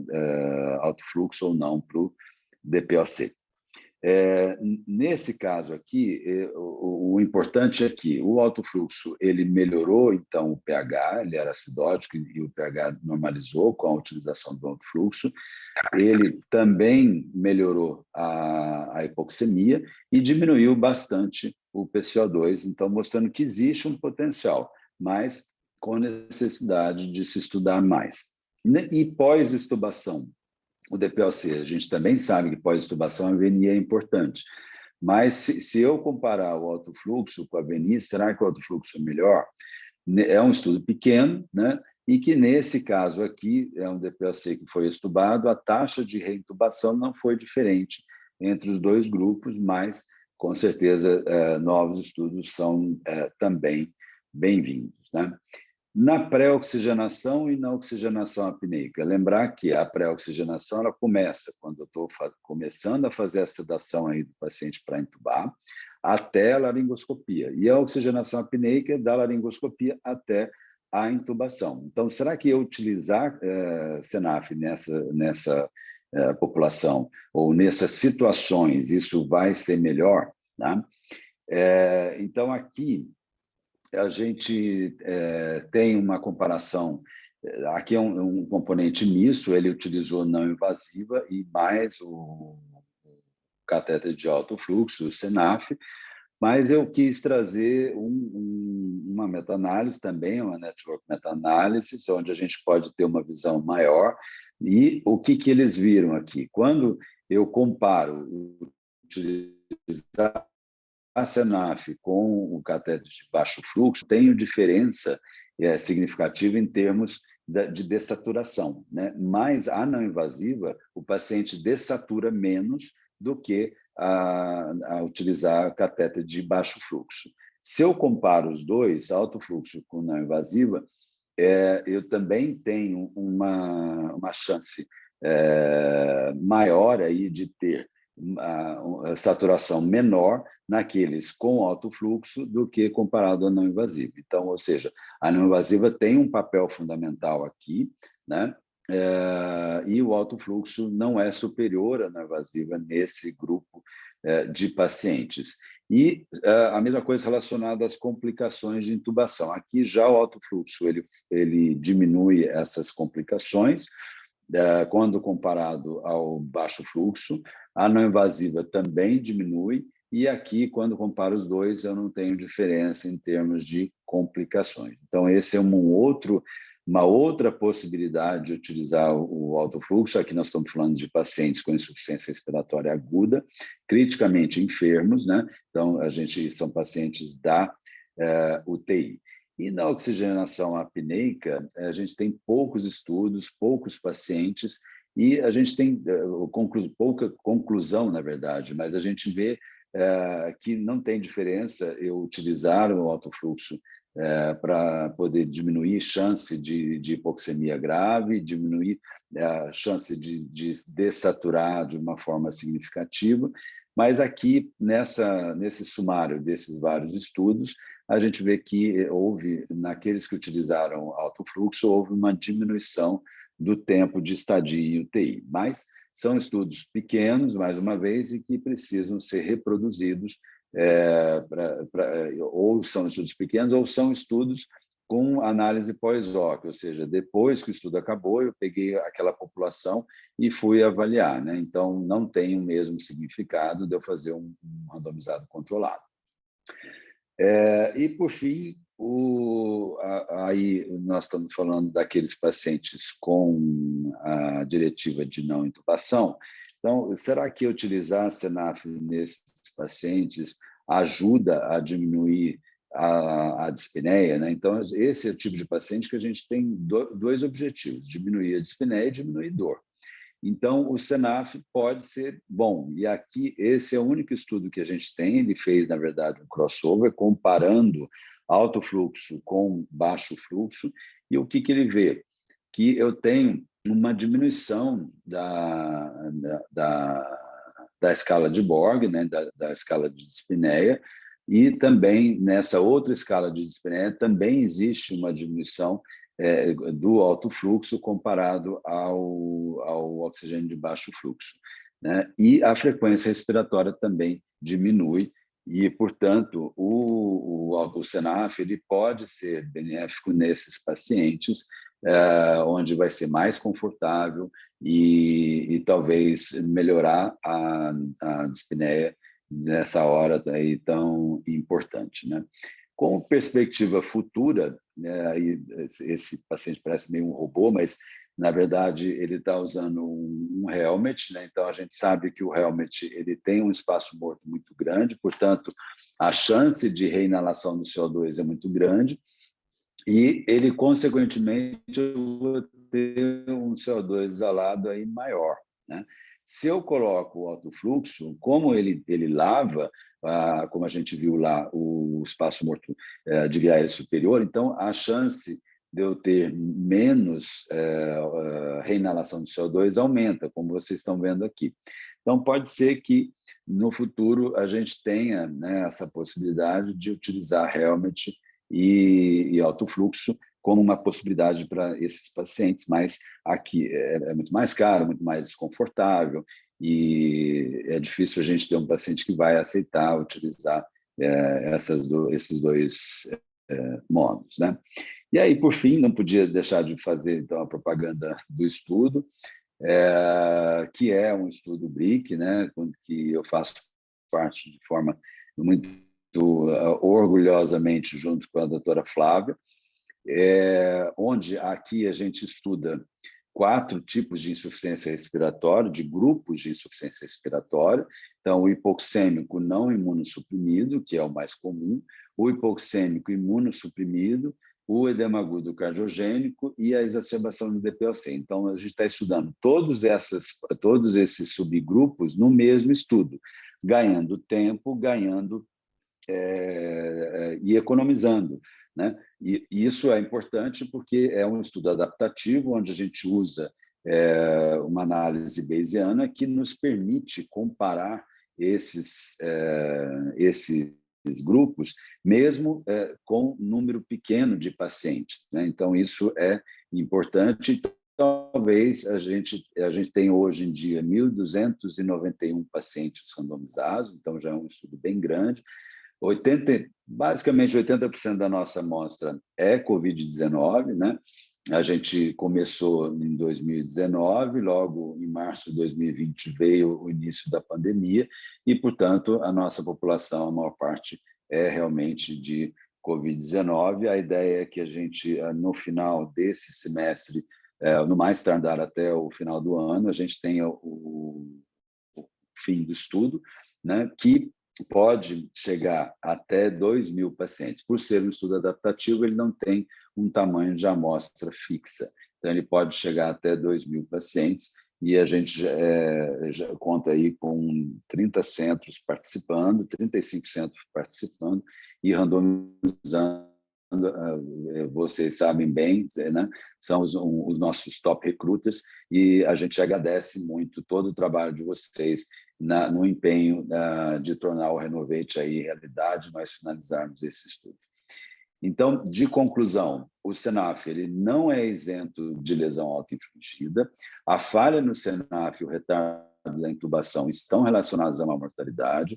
alto fluxo ou não para o DPOC. Nesse caso aqui, o importante é que o alto fluxo ele melhorou, então, o pH, ele era acidótico e o pH normalizou com a utilização do alto fluxo. Ele também melhorou a hipoxemia e diminuiu bastante o PCO2, então mostrando que existe um potencial. mas com necessidade de se estudar mais. E pós-extubação, o DPOC, a gente também sabe que pós-extubação a VNI é importante, mas se eu comparar o alto fluxo com a VNI, será que o alto fluxo é melhor? É um estudo pequeno, né? E que, nesse caso aqui, é um DPOC que foi estubado, a taxa de reintubação não foi diferente entre os dois grupos, mas, com certeza, novos estudos são também bem-vindos, né? Na pré-oxigenação e na oxigenação apneica, lembrar que a pré-oxigenação ela começa quando eu estou começando a fazer a sedação aí do paciente para intubar, até a laringoscopia. E a oxigenação apneica da laringoscopia até a intubação. Então, será que eu utilizar SENAF nessa população ou nessas situações, isso vai ser melhor? Tá? Então, aqui, a gente tem uma comparação, aqui é um componente misto, ele utilizou não invasiva e mais o catéter de alto fluxo, o SENAF, mas eu quis trazer uma meta-análise também, uma network meta-análise, onde a gente pode ter uma visão maior. E o que eles viram aqui? Quando eu comparo utilizar a SENAF com o catéter de baixo fluxo, tem diferença significativa em termos de dessaturação, né? Mas a não invasiva, o paciente dessatura menos do que a utilizar catéter de baixo fluxo. Se eu comparo os dois, alto fluxo com não invasiva, eu também tenho uma chance maior aí de ter a saturação menor naqueles com alto fluxo do que comparado à não invasiva. Então, ou seja, a não invasiva tem um papel fundamental aqui, né? E o alto fluxo não é superior à não invasiva nesse grupo de pacientes. E a mesma coisa relacionada às complicações de intubação. Aqui já o alto fluxo ele diminui essas complicações, quando comparado ao baixo fluxo. A não invasiva também diminui, e aqui, quando comparo os dois, eu não tenho diferença em termos de complicações. Então, esse é uma outra possibilidade de utilizar o alto fluxo. Aqui nós estamos falando de pacientes com insuficiência respiratória aguda, criticamente enfermos, né? Então, são pacientes da UTI. E na oxigenação apneica, a gente tem poucos estudos, poucos pacientes, e a gente tem pouca conclusão, na verdade, mas a gente vê que não tem diferença eu utilizar o alto fluxo para poder diminuir chance de hipoxemia grave, diminuir a chance de dessaturar de uma forma significativa. Mas aqui, nesse sumário desses vários estudos, a gente vê que houve, naqueles que utilizaram alto fluxo, houve uma diminuição do tempo de estadia em UTI. Mas são estudos pequenos, mais uma vez, e que precisam ser reproduzidos, ou são estudos pequenos, ou são estudos com análise pós-hoc, ou seja, depois que o estudo acabou, eu peguei aquela população e fui avaliar, né? Então, não tem o mesmo significado de eu fazer um randomizado controlado. E, por fim, aí nós estamos falando daqueles pacientes com a diretiva de não intubação. Então, será que utilizar a SENAF nesses pacientes ajuda a diminuir a dispneia, né? Então, esse é o tipo de paciente que a gente tem dois objetivos: diminuir a dispneia e diminuir dor. Então, o SENAF pode ser bom. E aqui, esse é o único estudo que a gente tem. Ele fez, na verdade, um crossover, comparando alto fluxo com baixo fluxo. E o que ele vê? Que eu tenho uma diminuição da escala de Borg, né? da escala de dispneia, e também, nessa outra escala de dispneia, também existe uma diminuição do alto fluxo comparado ao oxigênio de baixo fluxo, né? E a frequência respiratória também diminui, e, portanto, o SENAF ele pode ser benéfico nesses pacientes, onde vai ser mais confortável e talvez melhorar a dispneia nessa hora aí tão importante, né? Com perspectiva futura, né, esse paciente parece meio um robô, mas, na verdade, ele está usando um helmet, né? Então, a gente sabe que o helmet ele tem um espaço morto muito grande, portanto, a chance de reinalação do CO2 é muito grande, e ele, consequentemente, vai ter um CO2 exalado aí maior, né? Se eu coloco o alto fluxo, como ele lava, como a gente viu lá, o espaço morto de via aérea superior, então a chance de eu ter menos reinalação de CO2 aumenta, como vocês estão vendo aqui. Então, pode ser que no futuro a gente tenha, né, essa possibilidade de utilizar helmet e alto fluxo como uma possibilidade para esses pacientes, mas aqui é muito mais caro, muito mais desconfortável, e é difícil a gente ter um paciente que vai aceitar utilizar esses dois modos, né? E aí, por fim, não podia deixar de fazer então a propaganda do estudo, que é um estudo BRIC, né, que eu faço parte de forma muito orgulhosamente junto com a doutora Flávia, onde aqui a gente estuda 4 tipos de insuficiência respiratória, de grupos de insuficiência respiratória. Então, o hipoxêmico não imunossuprimido, que é o mais comum, o hipoxêmico imunossuprimido, o edema agudo cardiogênico e a exacerbação do DPLC. Então, a gente está estudando todos esses subgrupos no mesmo estudo, ganhando tempo, ganhando e economizando, né? E isso é importante porque é um estudo adaptativo, onde a gente usa uma análise bayesiana que nos permite comparar esses grupos, mesmo com um número pequeno de pacientes, né? Então, isso é importante. Talvez a gente tenha hoje em dia 1.291 pacientes randomizados, então já é um estudo bem grande. Basicamente 80% da nossa amostra é Covid-19, né? A gente começou em 2019, logo em março de 2020 veio o início da pandemia e, portanto, a nossa população, a maior parte, é realmente de Covid-19. A ideia é que a gente, no final desse semestre, no mais tardar até o final do ano, a gente tenha o fim do estudo, né, que pode chegar até 2.000 pacientes. Por ser um estudo adaptativo, ele não tem um tamanho de amostra fixa. Então, ele pode chegar até 2.000 pacientes e a gente já conta aí com 30 centros participando, 35 centros participando e randomizando. Vocês sabem bem, né? São os nossos top recruiters e a gente agradece muito todo o trabalho de vocês no empenho de tornar o Renovate aí realidade, nós finalizarmos esse estudo. Então, de conclusão, o CENAF ele não é isento de lesão autoinfligida, a falha no CENAF e o retardo da intubação estão relacionados a uma mortalidade,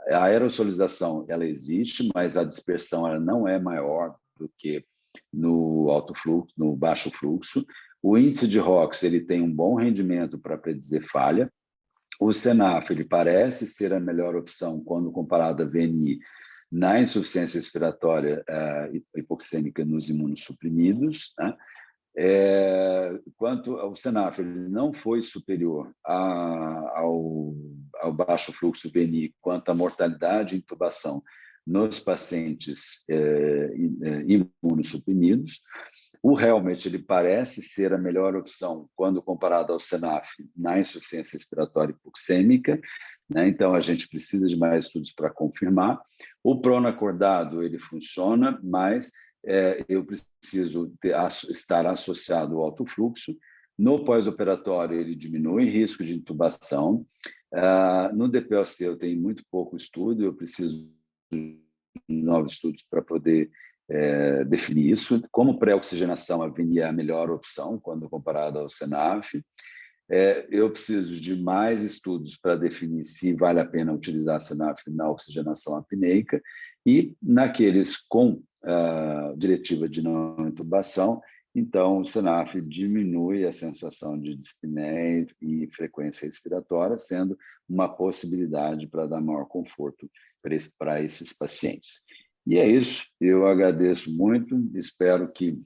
a aerosolização ela existe, mas a dispersão ela não é maior do que no alto fluxo, no baixo fluxo. O índice de ROX ele tem um bom rendimento para predizer falha. O CENAF ele parece ser a melhor opção quando comparado à VNI na insuficiência respiratória hipoxêmica nos imunossuprimidos, né? Quanto ao CENAF, ele não foi superior ao baixo fluxo VNI quanto à mortalidade e intubação nos pacientes imunossuprimidos. O helmet ele parece ser a melhor opção quando comparado ao CENAF na insuficiência respiratória hipoxêmica, né? Então, a gente precisa de mais estudos para confirmar. O prono acordado ele funciona, mas eu preciso estar associado ao alto fluxo. No pós-operatório, ele diminui risco de intubação. No DPLC, eu tenho muito pouco estudo, eu preciso de novos estudos para poder definir isso. Como pré-oxigenação, a VNI é a melhor opção quando comparado ao CENAF. Eu preciso de mais estudos para definir se vale a pena utilizar a CENAF na oxigenação apneica e naqueles com diretiva de não intubação, então o CENAF diminui a sensação de dispneia e frequência respiratória, sendo uma possibilidade para dar maior conforto para esses pacientes. E é isso, eu agradeço muito, espero que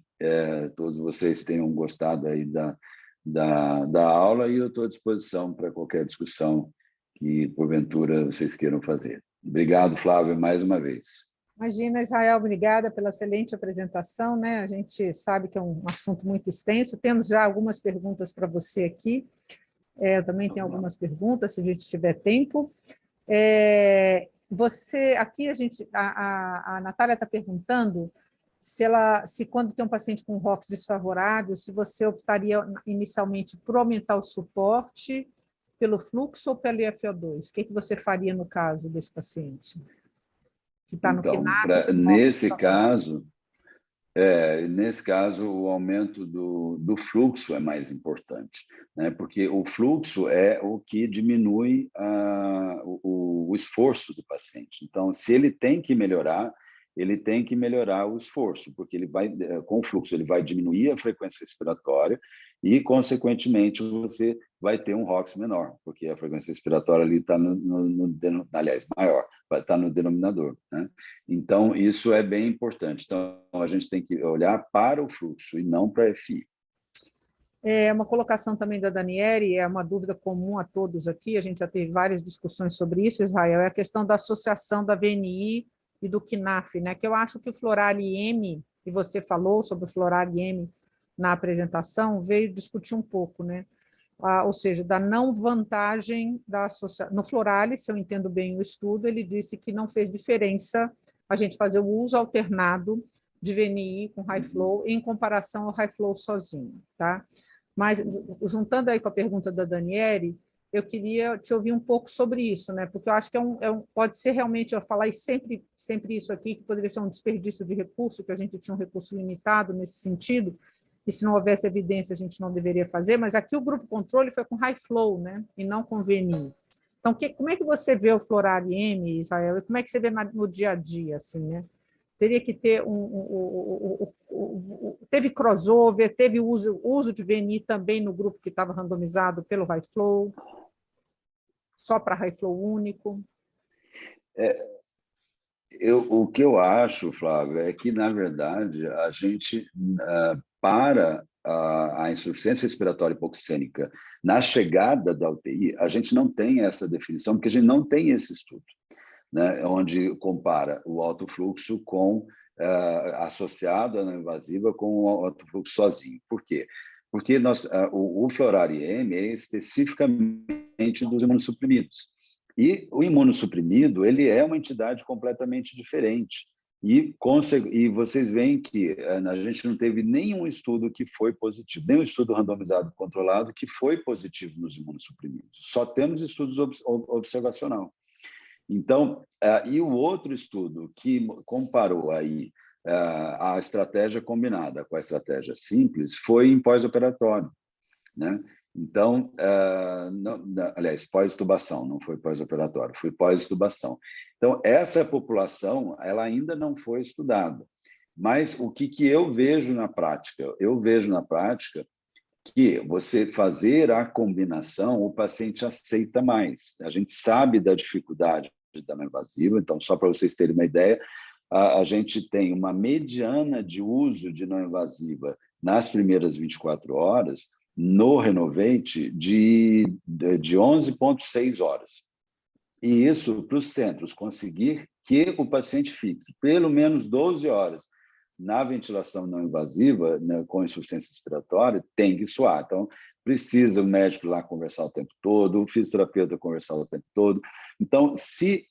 todos vocês tenham gostado aí da aula e eu estou à disposição para qualquer discussão que, porventura, vocês queiram fazer. Obrigado, Flávio, mais uma vez. Imagina, Israel, obrigada pela excelente apresentação, né? A gente sabe que é um assunto muito extenso. Temos já algumas perguntas para você aqui. Eu também tenho algumas perguntas, se a gente tiver tempo. Você, aqui a Natália está perguntando se quando tem um paciente com ROX desfavorável, se você optaria inicialmente por aumentar o suporte pelo fluxo ou pelo IFO2. O que você faria no caso desse paciente? Que está no Então, KNAF, nesse caso, o aumento do fluxo é mais importante, né? Porque o fluxo é o que diminui o esforço do paciente. Então, se ele tem que melhorar, ele tem que melhorar o esforço, porque ele vai, com o fluxo, ele vai diminuir a frequência respiratória e, consequentemente, você vai ter um ROX menor, porque a frequência respiratória ali está aliás, maior, vai estar no denominador, né? Então, isso é bem importante. Então, a gente tem que olhar para o fluxo e não para a FI. É uma colocação também da Daniele, é uma dúvida comum a todos aqui, a gente já teve várias discussões sobre isso, Israel, é a questão da associação da VNI e do KNAF, né? Que eu acho que o Floral-IM, que você falou sobre o Floral-IM na apresentação, veio discutir um pouco, né? Ou seja, da não vantagem da associação. No Floral, se eu entendo bem o estudo, ele disse que não fez diferença a gente fazer o uso alternado de VNI com high flow em comparação ao high flow sozinho, tá? Mas, juntando aí com a pergunta da Daniele, eu queria te ouvir um pouco sobre isso, né? Porque eu acho que pode ser realmente, eu falar sempre isso aqui, que poderia ser um desperdício de recurso, que a gente tinha um recurso limitado nesse sentido, e se não houvesse evidência, a gente não deveria fazer, mas aqui o grupo controle foi com high flow, né? E não com VNI. Então, como é que você vê o Floral-IM, Israel, e como é que você vê no dia a dia, assim, né? Teria que ter teve crossover, teve uso de VNI também no grupo que estava randomizado pelo high flow, só para high flow único. O que eu acho, Flávio, é que, na verdade, a gente, para a insuficiência respiratória hipoxêmica na chegada da UTI, a gente não tem essa definição, porque a gente não tem esse estudo, né, onde compara o alto fluxo com associado à não invasiva com o alto fluxo sozinho. Por quê? Porque o Floral-IM é especificamente dos imunossuprimidos. E o imunossuprimido, ele é uma entidade completamente diferente. E vocês veem que a gente não teve nenhum estudo que foi positivo, nenhum estudo randomizado controlado que foi positivo nos imunossuprimidos. Só temos estudos observacional. Então, e o outro estudo que comparou aí a estratégia combinada com a estratégia simples foi em pós-operatório, né? Então, aliás, pós-tubação, não foi pós-operatório, foi pós-tubação. Então, essa população, ela ainda não foi estudada. Mas o que eu vejo na prática? Eu vejo na prática que você fazer a combinação, o paciente aceita mais. A gente sabe da dificuldade da não invasiva, então, só para vocês terem uma ideia, a gente tem uma mediana de uso de não invasiva nas primeiras 24 horas, no Renovate, de 11,6 horas. E isso, para os centros, conseguir que o paciente fique pelo menos 12 horas na ventilação não invasiva, né, com insuficiência respiratória, tem que suar. Então, precisa o médico lá conversar o tempo todo, o fisioterapeuta conversar o tempo todo. Então, se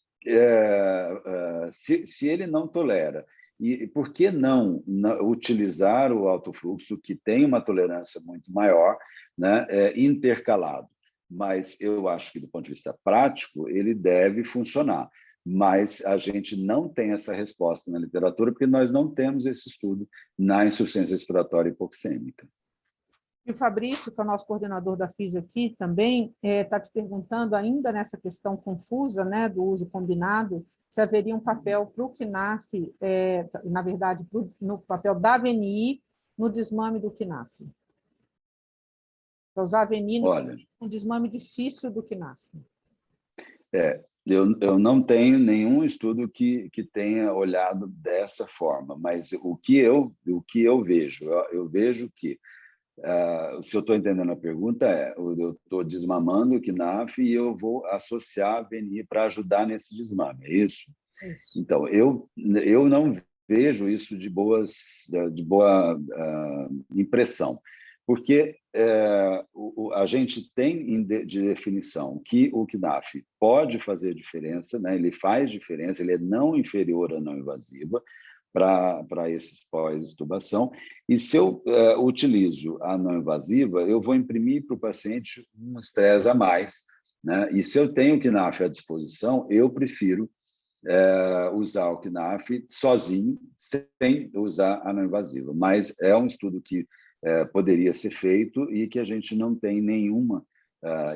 ele não tolera, e por que não utilizar o alto fluxo, que tem uma tolerância muito maior, né, intercalado? Mas eu acho que, do ponto de vista prático, ele deve funcionar. Mas a gente não tem essa resposta na literatura, porque nós não temos esse estudo na insuficiência respiratória hipoxêmica. E o Fabrício, que é o nosso coordenador da FIS aqui também, está te perguntando, ainda nessa questão confusa, né, do uso combinado, se haveria um papel para o KNAF, na verdade, no papel da VNI no desmame do KNAF. Para usar a VNI no desmame difícil do KNAF. Eu não tenho nenhum estudo que tenha olhado dessa forma, mas o que eu vejo, eu vejo que, se eu estou entendendo a pergunta, eu estou desmamando o KNAF e eu vou associar a VNI para ajudar nesse desmame, é isso? Isso. Então, eu não vejo isso de boa impressão, porque a gente tem de definição que o KNAF pode fazer diferença, né? Ele faz diferença, ele é não inferior à não invasiva para esses pós-extubação, e se eu utilizo a não invasiva, eu vou imprimir para o paciente um estresse a mais, né? E se eu tenho o KNAF à disposição, eu prefiro usar o KNAF sozinho, sem usar a não invasiva. Mas é um estudo que poderia ser feito e que a gente não tem nenhuma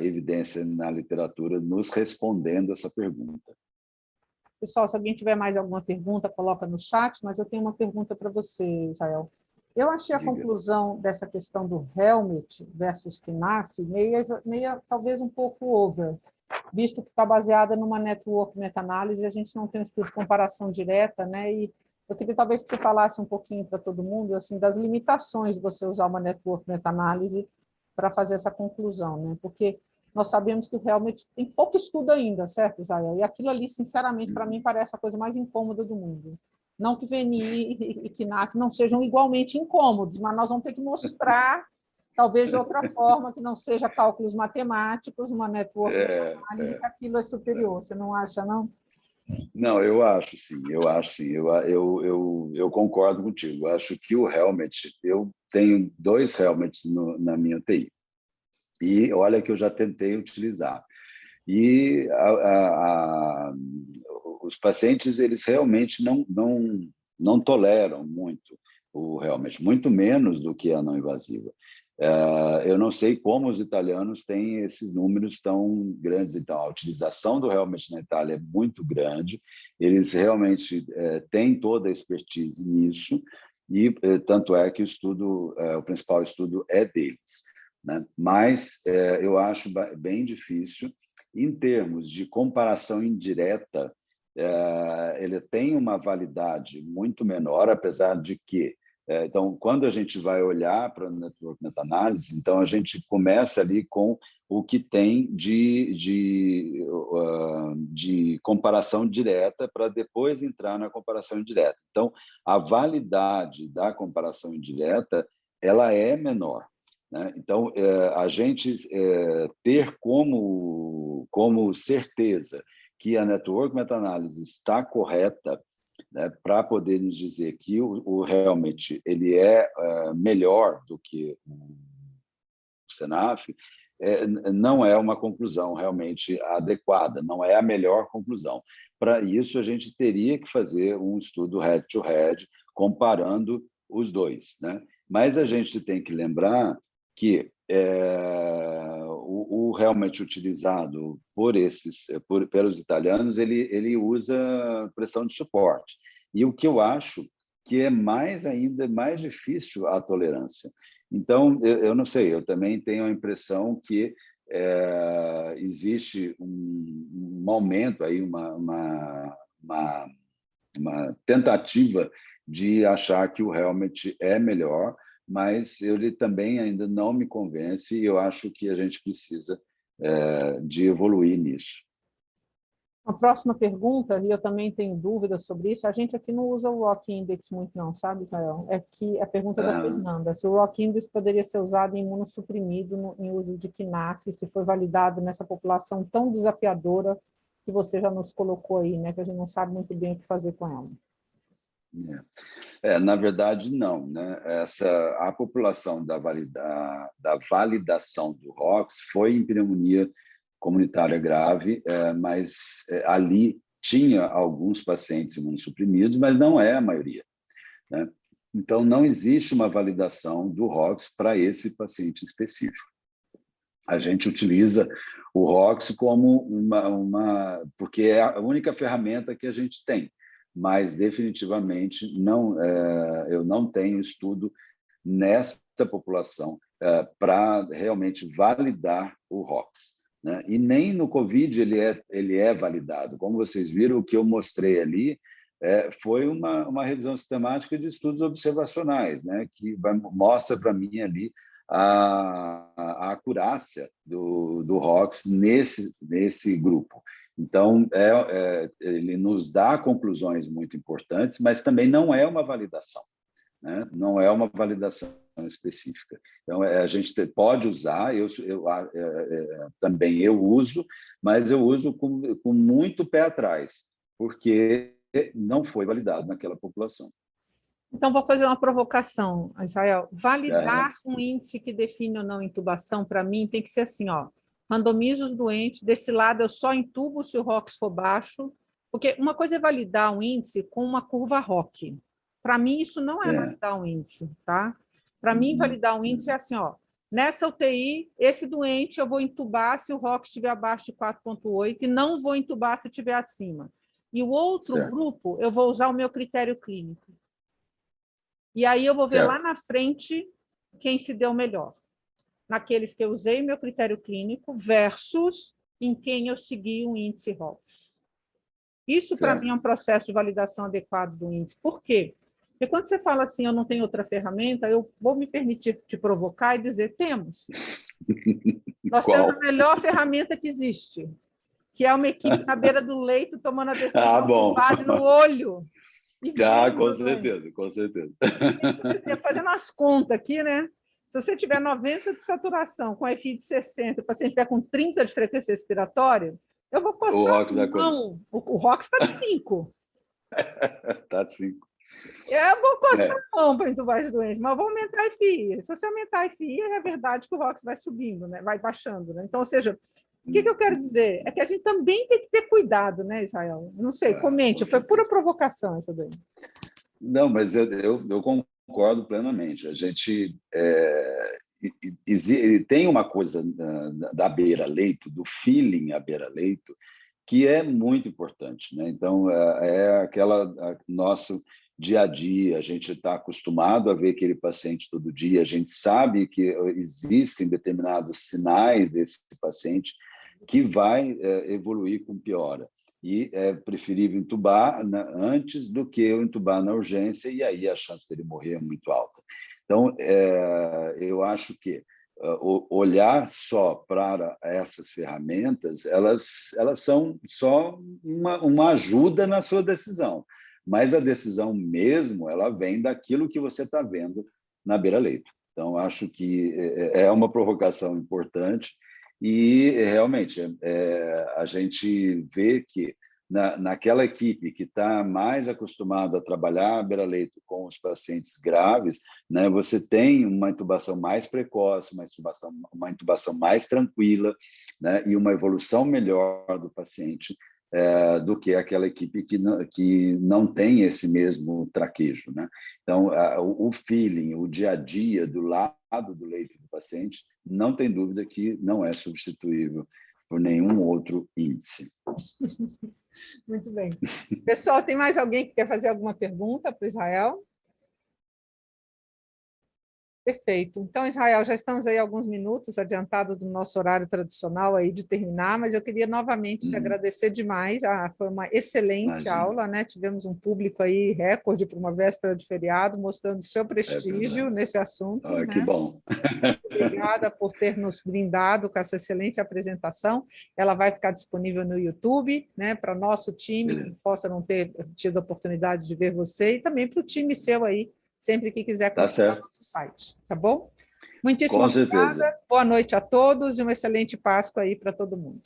evidência na literatura nos respondendo essa pergunta. Pessoal, se alguém tiver mais alguma pergunta, coloca no chat, mas eu tenho uma pergunta para você, Israel. Eu achei a Diga. Conclusão dessa questão do Helmut versus KNAF meio talvez um pouco over, visto que está baseada numa network meta-análise, a gente não tem um estudo de comparação direta, né? E eu queria talvez que você falasse um pouquinho para todo mundo assim das limitações de você usar uma network meta-análise para fazer essa conclusão, né? Porque nós sabemos que realmente tem pouco estudo ainda, certo, Israel? E aquilo ali, sinceramente, para mim, parece a coisa mais incômoda do mundo. Não que VNI e KNAF não sejam igualmente incômodos, mas nós vamos ter que mostrar, talvez de outra forma, que não seja cálculos matemáticos, uma network análise, que aquilo é superior. Você não acha, não? Não, eu acho sim, eu concordo contigo. Eu acho que o Helmet, eu tenho 2 Helmets na minha UTI. E olha que eu já tentei utilizar. E os pacientes, eles realmente não toleram muito o Helmet, muito menos do que a não invasiva. Eu não sei como os italianos têm esses números tão grandes. Então, a utilização do Helmet na Itália é muito grande, eles realmente têm toda a expertise nisso, e tanto é que o principal estudo é deles, né? Mas eu acho bem difícil. Em termos de comparação indireta, ele tem uma validade muito menor, apesar de que então, quando a gente vai olhar para a network meta-análise, então a gente começa ali com o que tem de comparação direta para depois entrar na comparação indireta. Então, a validade da comparação indireta ela é menor, né? Então, a gente ter como certeza que a network meta-análise está correta, né, para poder nos dizer que o Helmet ele é melhor do que o SENAF, não é uma conclusão realmente adequada, não é a melhor conclusão. Para isso, a gente teria que fazer um estudo head-to-head, comparando os dois, né? Mas a gente tem que lembrar que o Helmet utilizado pelos italianos, ele usa pressão de suporte. E o que eu acho que é ainda mais difícil a tolerância. Então, eu não sei, eu também tenho a impressão que existe um aumento, aí, uma tentativa de achar que o Helmet é melhor, mas ele também ainda não me convence e eu acho que a gente precisa de evoluir nisso. A próxima pergunta, e eu também tenho dúvidas sobre isso, a gente aqui não usa o ROC Index muito não, sabe, Israel? É que a pergunta da Fernanda, se o ROC Index poderia ser usado em imunossuprimido em uso de KNAF, se foi validado nessa população tão desafiadora que você já nos colocou aí, né, que a gente não sabe muito bem o que fazer com ela. Na verdade, não, né? A população da validação do ROX foi em pneumonia comunitária grave, mas ali tinha alguns pacientes imunossuprimidos, mas não é a maioria, né? Então, não existe uma validação do ROX para esse paciente específico. A gente utiliza o ROX como porque é a única ferramenta que a gente tem, mas definitivamente eu não tenho estudo nessa população para realmente validar o ROX. né? E nem no COVID ele é validado. Como vocês viram, o que eu mostrei ali foi uma revisão sistemática de estudos observacionais, né? Que mostra para mim ali a acurácia do ROX nesse grupo. Então, ele nos dá conclusões muito importantes, mas também não é uma validação, né? Não é uma validação específica. Então, a gente pode usar, também eu uso, mas eu uso com muito pé atrás, porque não foi validado naquela população. Então, vou fazer uma provocação, Israel. Validar um índice que define ou não intubação, para mim, tem que ser assim, ó, randomizo os doentes, desse lado eu só intubo se o ROX for baixo, porque uma coisa é validar um índice com uma curva ROC. Para mim, isso não é validar um índice, tá? Para mim, validar um índice é assim, ó, nessa UTI, esse doente eu vou intubar se o ROX estiver abaixo de 4,8 e não vou intubar se estiver acima. E o outro grupo, eu vou usar o meu critério clínico. E aí eu vou ver lá na frente quem se deu melhor. Naqueles que eu usei meu critério clínico versus em quem eu segui o índice ROX. Isso, para mim, é um processo de validação adequado do índice. Por quê? Porque quando você fala assim, eu não tenho outra ferramenta, eu vou me permitir te provocar e dizer, temos. Nós temos a melhor ferramenta que existe, que é uma equipe na beira do leito tomando a decisão com base no olho. Com certeza, com certeza. Fazendo as contas aqui, né? Se você tiver 90 de saturação com FI de 60, o paciente tiver com 30 de frequência respiratória, eu vou coçar a mão. O ROX está de 5. Está de 5. Eu vou coçar a mão para entubar esse doente, mas eu vou aumentar a FI. Se você aumentar a FI, é verdade que o ROX vai subindo, né? Vai baixando. Né? Então, ou seja, o que eu quero dizer? É que a gente também tem que ter cuidado, né, Israel? Não sei, comente. Foi pura provocação essa daí. Não, mas eu concordo plenamente. A gente tem uma coisa da beira-leito, do feeling à beira-leito, que é muito importante, né? Então, nosso dia a dia, a gente está acostumado a ver aquele paciente todo dia, a gente sabe que existem determinados sinais desse paciente que vai evoluir com piora. E é preferível entubar antes do que eu entubar na urgência, e aí a chance dele morrer é muito alta. Então, eu acho que olhar só para essas ferramentas, elas são só uma ajuda na sua decisão, mas a decisão mesmo, ela vem daquilo que você está vendo na beira-leito. Então, acho que é uma provocação importante e, realmente, a gente vê que naquela equipe que está mais acostumada a trabalhar à beira-leito com os pacientes graves, né, você tem uma intubação mais precoce, uma intubação mais tranquila, né, e uma evolução melhor do paciente do que aquela equipe que não tem esse mesmo traquejo, né? Então, o feeling, o dia a dia do lado do leito do paciente, não tem dúvida que não é substituível por nenhum outro índice. Muito bem. Pessoal, tem mais alguém que quer fazer alguma pergunta para o Israel? Perfeito. Então, Israel, já estamos aí alguns minutos adiantado do nosso horário tradicional aí de terminar, mas eu queria novamente te agradecer demais. Foi uma excelente aula, né? Tivemos um público aí recorde para uma véspera de feriado, mostrando o seu prestígio nesse assunto. Né? Que bom. Obrigada por ter nos brindado com essa excelente apresentação. Ela vai ficar disponível no YouTube, né? Para nosso time, que possa não ter tido a oportunidade de ver você, e também para o time seu aí, sempre que quiser consultar nosso site, tá bom? Muitíssimo obrigada, boa noite a todos e uma excelente Páscoa aí para todo mundo.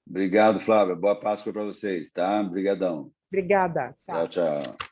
Obrigado, Flávia. Boa Páscoa para vocês, tá? Obrigadão. Obrigada. Tchau, tchau.